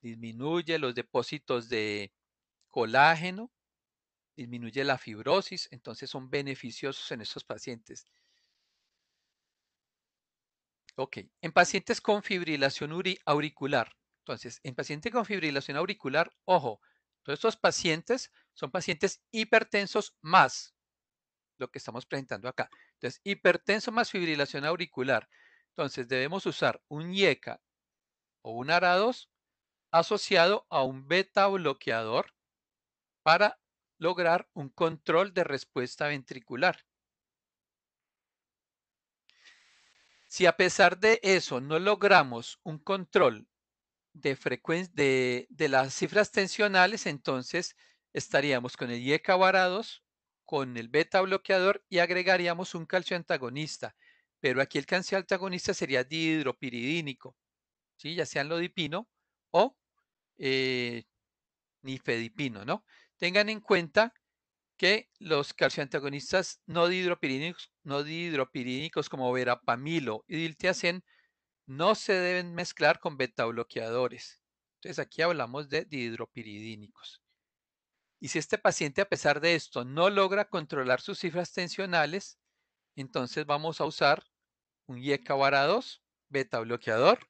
disminuye los depósitos de colágeno, disminuye la fibrosis, entonces son beneficiosos en estos pacientes. Ok, en pacientes con fibrilación auricular. Entonces, en pacientes con fibrilación auricular, ojo, todos estos pacientes son pacientes hipertensos más lo que estamos presentando acá. Entonces, hipertenso más fibrilación auricular. Entonces, debemos usar un IECA o un ARA2 asociado a un beta bloqueador para lograr un control de respuesta ventricular. Si a pesar de eso no logramos un control de frecuencia de las cifras tensionales, entonces estaríamos con el IECA varados, con el beta bloqueador y agregaríamos un calcio antagonista. Pero aquí el calcio antagonista sería dihidropiridínico, ¿sí? Ya sea lodipino o nifedipino, ¿no? Tengan en cuenta que los calcioantagonistas no dihidropirínicos como verapamilo y diltiazem no se deben mezclar con beta bloqueadores. Entonces aquí hablamos de dihidropiridínicos. Y si este paciente a pesar de esto no logra controlar sus cifras tensionales, entonces vamos a usar un IECA vara2, beta bloqueador,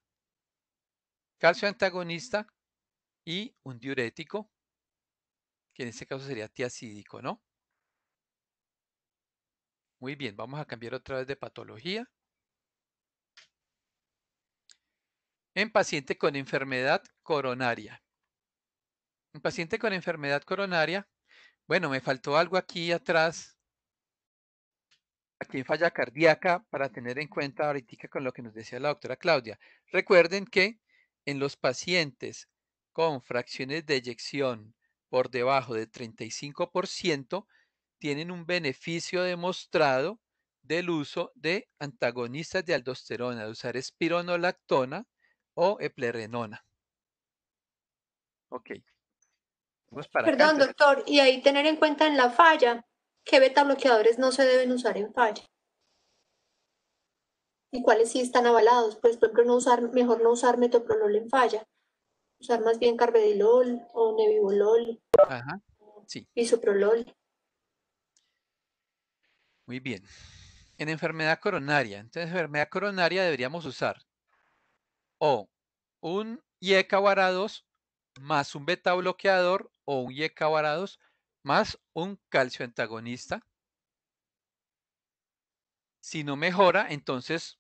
calcio antagonista y un diurético, que en este caso sería tiacídico, ¿no? Muy bien, vamos a cambiar otra vez de patología. En paciente con enfermedad coronaria. En paciente con enfermedad coronaria, bueno, me faltó algo aquí atrás, aquí en falla cardíaca, para tener en cuenta ahorita con lo que nos decía la doctora Claudia. Recuerden que en los pacientes con fracciones de eyección por debajo de 35%, tienen un beneficio demostrado del uso de antagonistas de aldosterona, de usar espironolactona o eplerenona. Ok. Vamos para acá. Perdón, doctor, y ahí tener en cuenta en la falla qué beta bloqueadores no se deben usar en falla. y cuáles sí están avalados. Pues, por ejemplo, mejor no usar metoprolol en falla, usar más bien carvedilol o nebivolol, Ajá, sí, bisoprolol. muy bien. En enfermedad coronaria, entonces enfermedad coronaria deberíamos usar o un IECA-2 más un beta bloqueador o un IECA-2 más un calcio antagonista. Si no mejora, entonces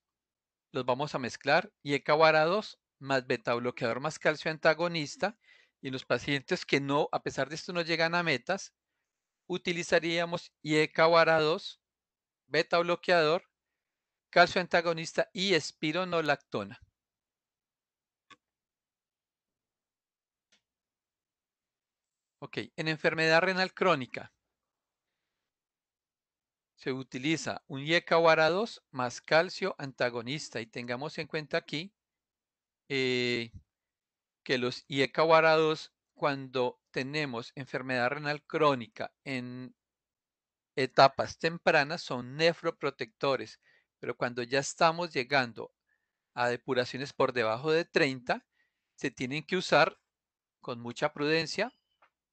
los vamos a mezclar IECA-2 más beta bloqueador más calcio antagonista. Y en los pacientes que no, a pesar de esto, no llegan a metas, utilizaríamos IECA-2, beta bloqueador, calcio antagonista y espironolactona. Ok, en enfermedad renal crónica se utiliza un IECA-2 más calcio antagonista y tengamos en cuenta aquí que los IECA-2 cuando tenemos enfermedad renal crónica en etapas tempranas son nefroprotectores, pero cuando ya estamos llegando a depuraciones por debajo de 30, se tienen que usar con mucha prudencia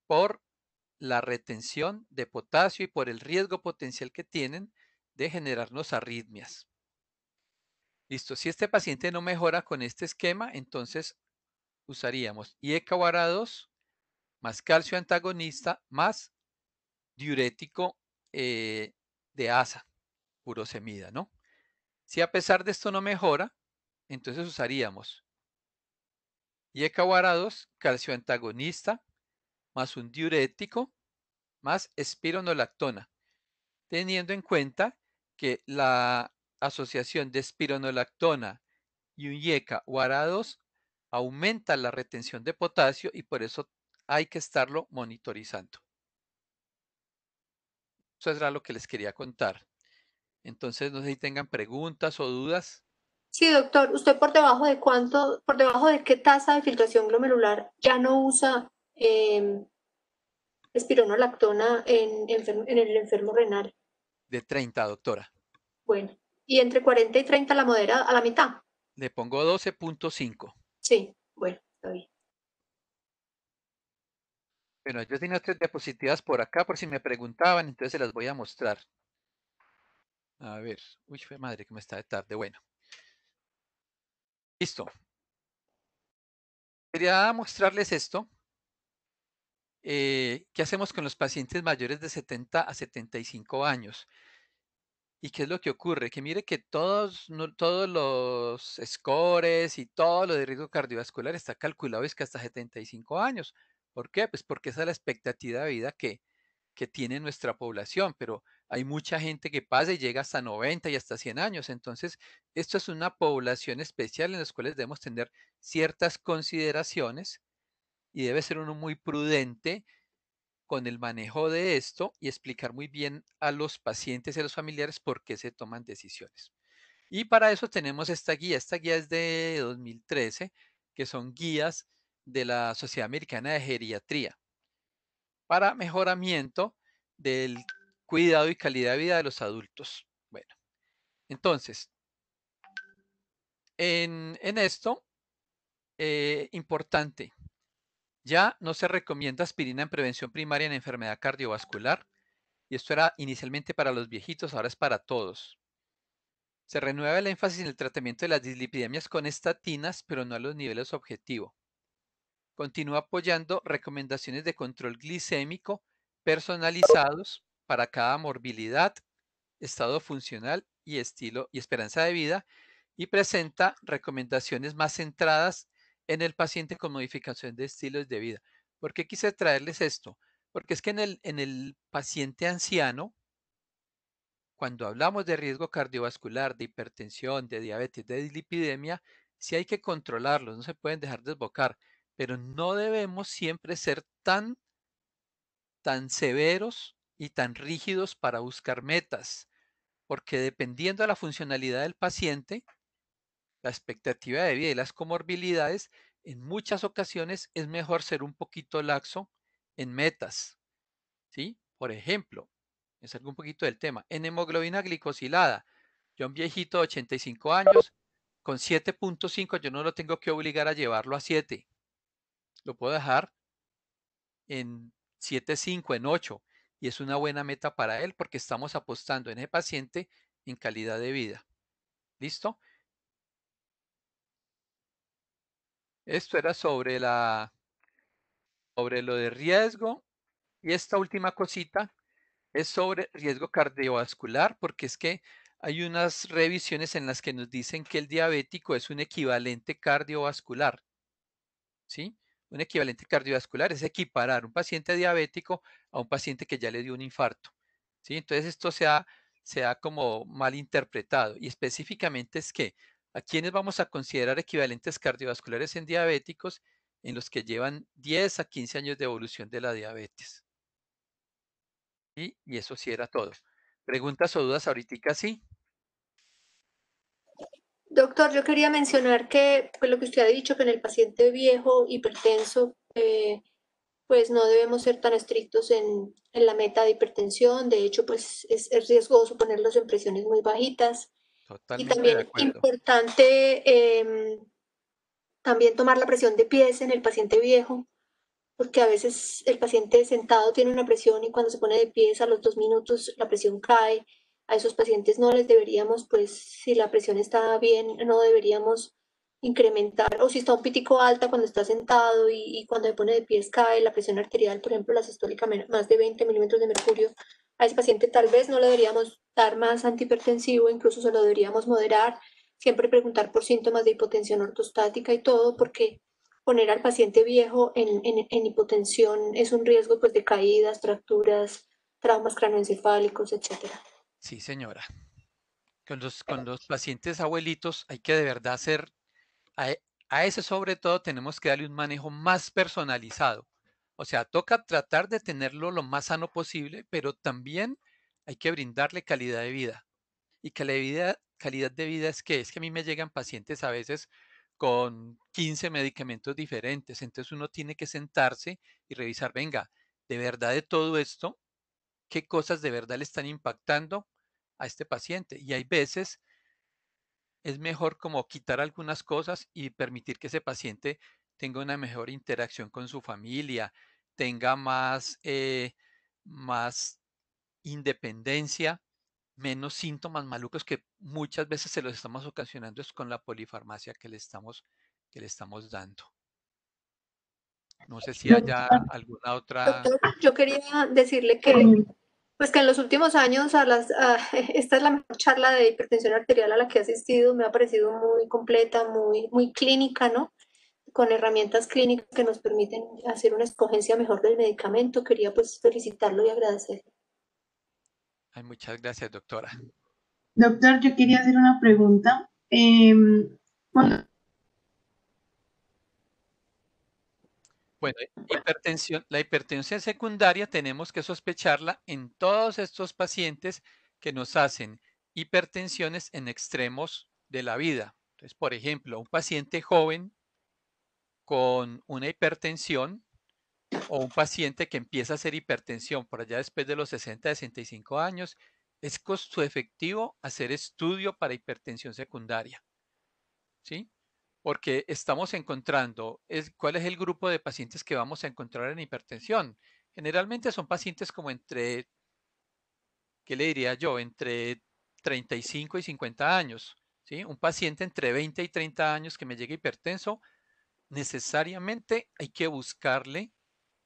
por la retención de potasio y por el riesgo potencial que tienen de generarnos arritmias. Listo, si este paciente no mejora con este esquema, entonces usaríamos IECA-2 más calcio antagonista más diurético de asa, furosemida, ¿no? Si a pesar de esto no mejora, entonces usaríamos IECA-2, calcio antagonista más un diurético más espironolactona, teniendo en cuenta que la asociación de espironolactona y un IECA-2 aumenta la retención de potasio y por eso hay que estarlo monitorizando. Eso era lo que les quería contar. Entonces, no sé si tengan preguntas o dudas. Sí, doctor, ¿usted por debajo de qué tasa de filtración glomerular ya no usa espironolactona en el enfermo renal? De 30, doctora. Bueno, y entre 40 y 30 la modera a la mitad. Le pongo 12.5. Sí, bueno, está bien. Bueno, yo tenía 3 diapositivas por acá por si me preguntaban, entonces se las voy a mostrar. A ver, uy, fue madre que me está de tarde. Bueno, listo. Quería mostrarles esto. ¿Qué hacemos con los pacientes mayores de 70 a 75 años? ¿Y qué es lo que ocurre? Que mire que todos los scores y todo lo de riesgo cardiovascular está calculado es que hasta 75 años. ¿Por qué? Pues porque esa es la expectativa de vida que tiene nuestra población, pero hay mucha gente que pasa y llega hasta 90 y hasta 100 años. Entonces, esto es una población especial en la cual debemos tener ciertas consideraciones y debe ser uno muy prudente con el manejo de esto y explicar muy bien a los pacientes y a los familiares por qué se toman decisiones. Y para eso tenemos esta guía. Esta guía es de 2013, que son guías de la Sociedad Americana de Geriatría para mejoramiento del cuidado y calidad de vida de los adultos. Bueno, entonces, en esto, importante, ya no se recomienda aspirina en prevención primaria en enfermedad cardiovascular. Y esto era inicialmente para los viejitos, ahora es para todos. Se renueva el énfasis en el tratamiento de las dislipidemias con estatinas, pero no a los niveles objetivo. Continúa apoyando recomendaciones de control glicémico personalizados para cada morbilidad, estado funcional y estilo y esperanza de vida, y presenta recomendaciones más centradas en el paciente con modificación de estilos de vida. ¿Por qué quise traerles esto? Porque es que en el paciente anciano, cuando hablamos de riesgo cardiovascular, de hipertensión, de diabetes, de dislipidemia, sí hay que controlarlos, no se pueden dejar desbocar, pero no debemos siempre ser tan severos y tan rígidos para buscar metas, porque dependiendo de la funcionalidad del paciente, la expectativa de vida y las comorbilidades, en muchas ocasiones es mejor ser un poquito laxo en metas, ¿sí? Por ejemplo, es algo un poquito del tema, en hemoglobina glicosilada, Yo a un viejito de 85 años, con 7.5, yo no lo tengo que obligar a llevarlo a 7. Lo puedo dejar en 7.5, en 8. Y es una buena meta para él porque estamos apostando en ese paciente en calidad de vida. ¿Listo? Esto era sobre lo de riesgo. Y esta última cosita es sobre riesgo cardiovascular, porque es que hay unas revisiones en las que nos dicen que el diabético es un equivalente cardiovascular, ¿sí? Un equivalente cardiovascular es equiparar un paciente diabético a un paciente que ya le dio un infarto, ¿sí? Entonces esto se ha como mal interpretado y específicamente es que a quienes vamos a considerar equivalentes cardiovasculares en diabéticos en los que llevan 10 a 15 años de evolución de la diabetes. Y eso sí era todo. ¿Preguntas o dudas ahorita? Sí. Doctor, yo quería mencionar que, pues lo que usted ha dicho, que en el paciente viejo hipertenso, pues no debemos ser tan estrictos en la meta de hipertensión. De hecho, pues es riesgoso ponerlos en presiones muy bajitas. Y Totalmente de también acuerdo. importante también tomar la presión de pies en el paciente viejo, porque a veces el paciente sentado tiene una presión y cuando se pone de pies a los 2 minutos la presión cae. A esos pacientes no les deberíamos, pues si la presión está bien, no deberíamos incrementar, o si está un pitico alta cuando está sentado y cuando se pone de pies cae la presión arterial, por ejemplo, la sistólica más de 20 milímetros de mercurio, a ese paciente tal vez no le deberíamos dar más antihipertensivo, incluso se lo deberíamos moderar, siempre preguntar por síntomas de hipotensión ortostática y todo, porque poner al paciente viejo en hipotensión es un riesgo pues, de caídas, fracturas, traumas craneoencefálicos, etcétera. Sí, señora. Con los pacientes abuelitos hay que de verdad hacer, a, a ese sobre todo tenemos que darle un manejo más personalizado. O sea, toca tratar de tenerlo lo más sano posible, pero también hay que brindarle calidad de vida. Y calidad de vida es que a mí me llegan pacientes a veces con 15 medicamentos diferentes. Entonces uno tiene que sentarse y revisar, venga, de verdad de todo esto, qué cosas de verdad le están impactando a este paciente. Y hay veces es mejor como quitar algunas cosas y permitir que ese paciente tenga una mejor interacción con su familia, tenga más independencia, menos síntomas malucos que muchas veces se los estamos ocasionando es con la polifarmacia que le estamos dando. No sé si haya Doctor, alguna otra. Doctor, yo quería decirle que, pues que en los últimos años esta es la mejor charla de hipertensión arterial a la que he asistido, me ha parecido muy completa, muy clínica, ¿no? Con herramientas clínicas que nos permiten hacer una escogencia mejor del medicamento. Quería pues felicitarlo y agradecerle. Ay, muchas gracias, doctora. doctor, yo quería hacer una pregunta. Bueno, Bueno, la hipertensión secundaria tenemos que sospecharla en todos estos pacientes que nos hacen hipertensiones en extremos de la vida. Entonces, por ejemplo, un paciente joven con una hipertensión o un paciente que empieza a hacer hipertensión por allá después de los 60, 65 años, es costo efectivo hacer estudio para hipertensión secundaria, ¿sí? Porque estamos encontrando, ¿cuál es el grupo de pacientes que vamos a encontrar en hipertensión? Generalmente son pacientes como entre, ¿qué le diría yo? Entre 35 y 50 años, ¿sí? Un paciente entre 20 y 30 años que me llegue hipertenso, necesariamente hay que buscarle,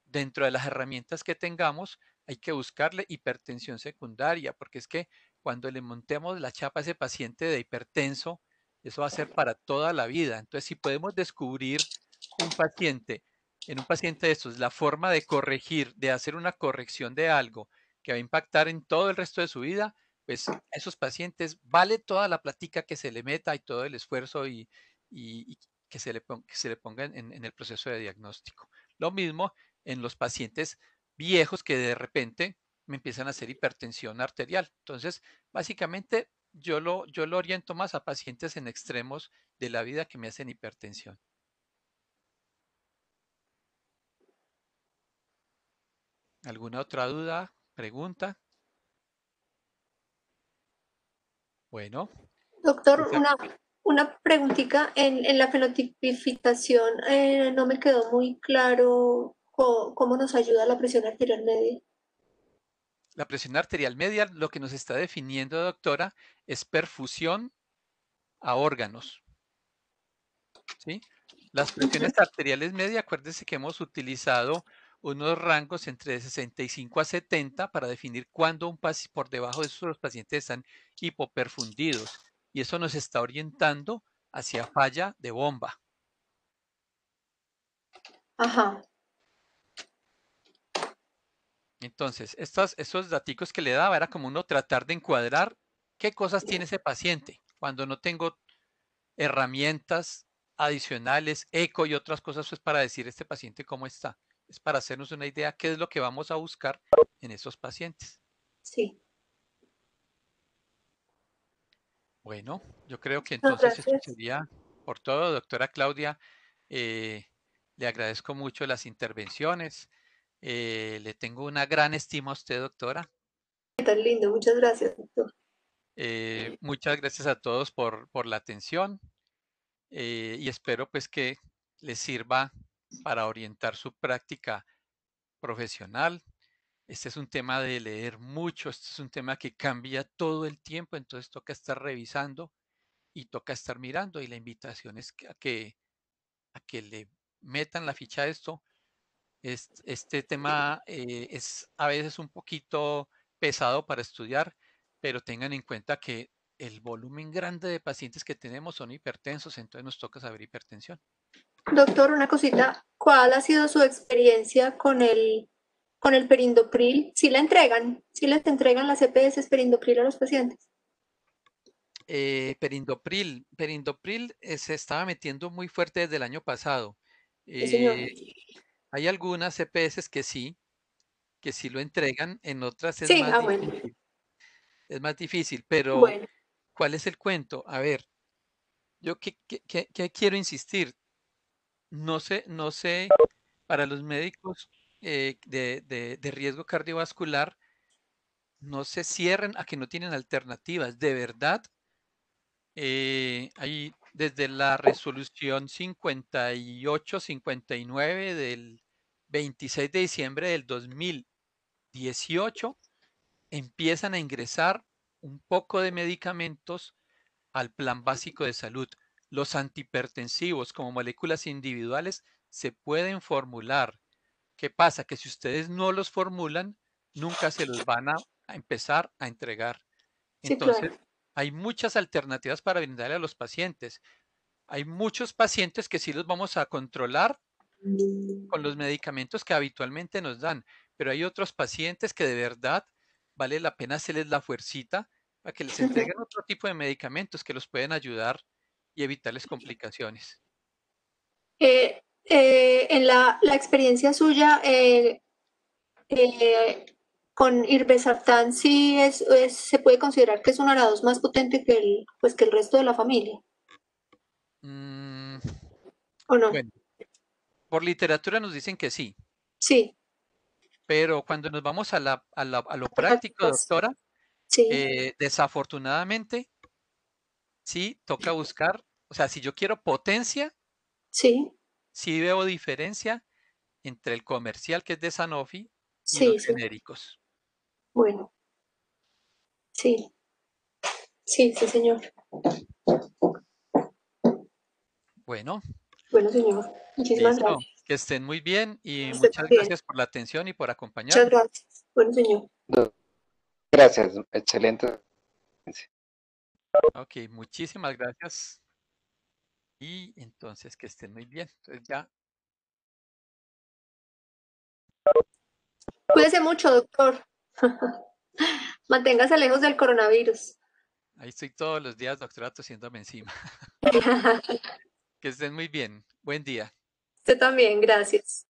dentro de las herramientas que tengamos, hay que buscarle hipertensión secundaria, porque es que cuando le montemos la chapa a ese paciente de hipertenso, eso va a ser para toda la vida. Entonces, si podemos descubrir un paciente, en un paciente de estos, la forma de corregir, de hacer una corrección de algo que va a impactar en todo el resto de su vida, pues a esos pacientes vale toda la plática que se le meta y todo el esfuerzo y que se le ponga en el proceso de diagnóstico. Lo mismo en los pacientes viejos que de repente me empiezan a hacer hipertensión arterial. Entonces, básicamente, yo lo oriento más a pacientes en extremos de la vida que me hacen hipertensión. ¿Alguna otra duda? ¿Pregunta? Bueno, Doctor, esa- una preguntita. En la fenotipificación no me quedó muy claro cómo nos ayuda la presión arterial media. la presión arterial media lo que nos está definiendo, doctora, es perfusión a órganos, ¿sí? Las presiones arteriales medias, acuérdense que hemos utilizado unos rangos entre 65 a 70 para definir cuándo por debajo de eso los pacientes están hipoperfundidos y eso nos está orientando hacia falla de bomba. Ajá. Entonces, esos daticos que le daba era como uno tratar de encuadrar qué cosas tiene ese paciente cuando no tengo herramientas adicionales, eco y otras cosas, pues para decir este paciente cómo está. Es para hacernos una idea qué es lo que vamos a buscar en esos pacientes. Sí. Bueno, yo creo que No, entonces esto gracias. sería por todo, doctora Claudia. Le agradezco mucho las intervenciones. Le tengo una gran estima a usted, doctora. Tan lindo. Muchas gracias, doctor. Muchas gracias a todos por la atención y espero pues que les sirva para orientar su práctica profesional. Este es un tema de leer mucho, este es un tema que cambia todo el tiempo, entonces toca estar revisando y toca estar mirando y la invitación es a que le metan la ficha a esto. Este tema es a veces un poquito pesado para estudiar, pero tengan en cuenta que el volumen grande de pacientes que tenemos son hipertensos, entonces nos toca saber hipertensión. Doctor, una cosita. ¿Cuál ha sido su experiencia con el perindopril? ¿Sí la entregan? ¿Sí les entregan las EPS perindopril a los pacientes? Perindopril se estaba metiendo muy fuerte desde el año pasado. Sí, señor. Hay algunas CPS que sí lo entregan, en otras es Sí, más bueno. difícil. Es más difícil, pero Bueno, ¿cuál es el cuento? A ver, yo qué quiero insistir. No sé, para los médicos de riesgo cardiovascular, no se cierren a que no tienen alternativas. De verdad, hay desde la resolución 58-59 del 26 de diciembre del 2018, empiezan a ingresar un poco de medicamentos al plan básico de salud. Los antihipertensivos como moléculas individuales se pueden formular. ¿Qué pasa? Que si ustedes no los formulan, nunca se los van a empezar a entregar. sí, claro. Entonces, hay muchas alternativas para brindarle a los pacientes. Hay muchos pacientes que sí los vamos a controlar con los medicamentos que habitualmente nos dan, pero hay otros pacientes que de verdad vale la pena hacerles la fuercita para que les entreguen otro tipo de medicamentos que los pueden ayudar y evitarles complicaciones. En la experiencia suya con irbesartán, sí se puede considerar que es un ARA2 más potente pues, que el resto de la familia, Mm, ¿o no? bueno, por literatura nos dicen que sí, Sí, pero cuando nos vamos a lo práctico, prácticas, doctora, sí, desafortunadamente, sí, toca buscar, o sea, si yo quiero potencia, sí, sí veo diferencia entre el comercial que es de Sanofi y los sí, sí. genéricos. Bueno, sí, sí, sí, señor. Bueno, Bueno, señor, muchísimas listo. gracias. Que estén muy bien y Usted muchas también. gracias por la atención y por Muchas acompañarme. gracias. Bueno, señor. Gracias, excelente. Ok, muchísimas gracias. Y entonces que estén muy bien. Entonces ya, Cuídese mucho, doctor. Manténgase lejos del coronavirus. ahí estoy todos los días, doctora, tosiéndome encima. Que estén muy bien. Buen día. Usted también, gracias.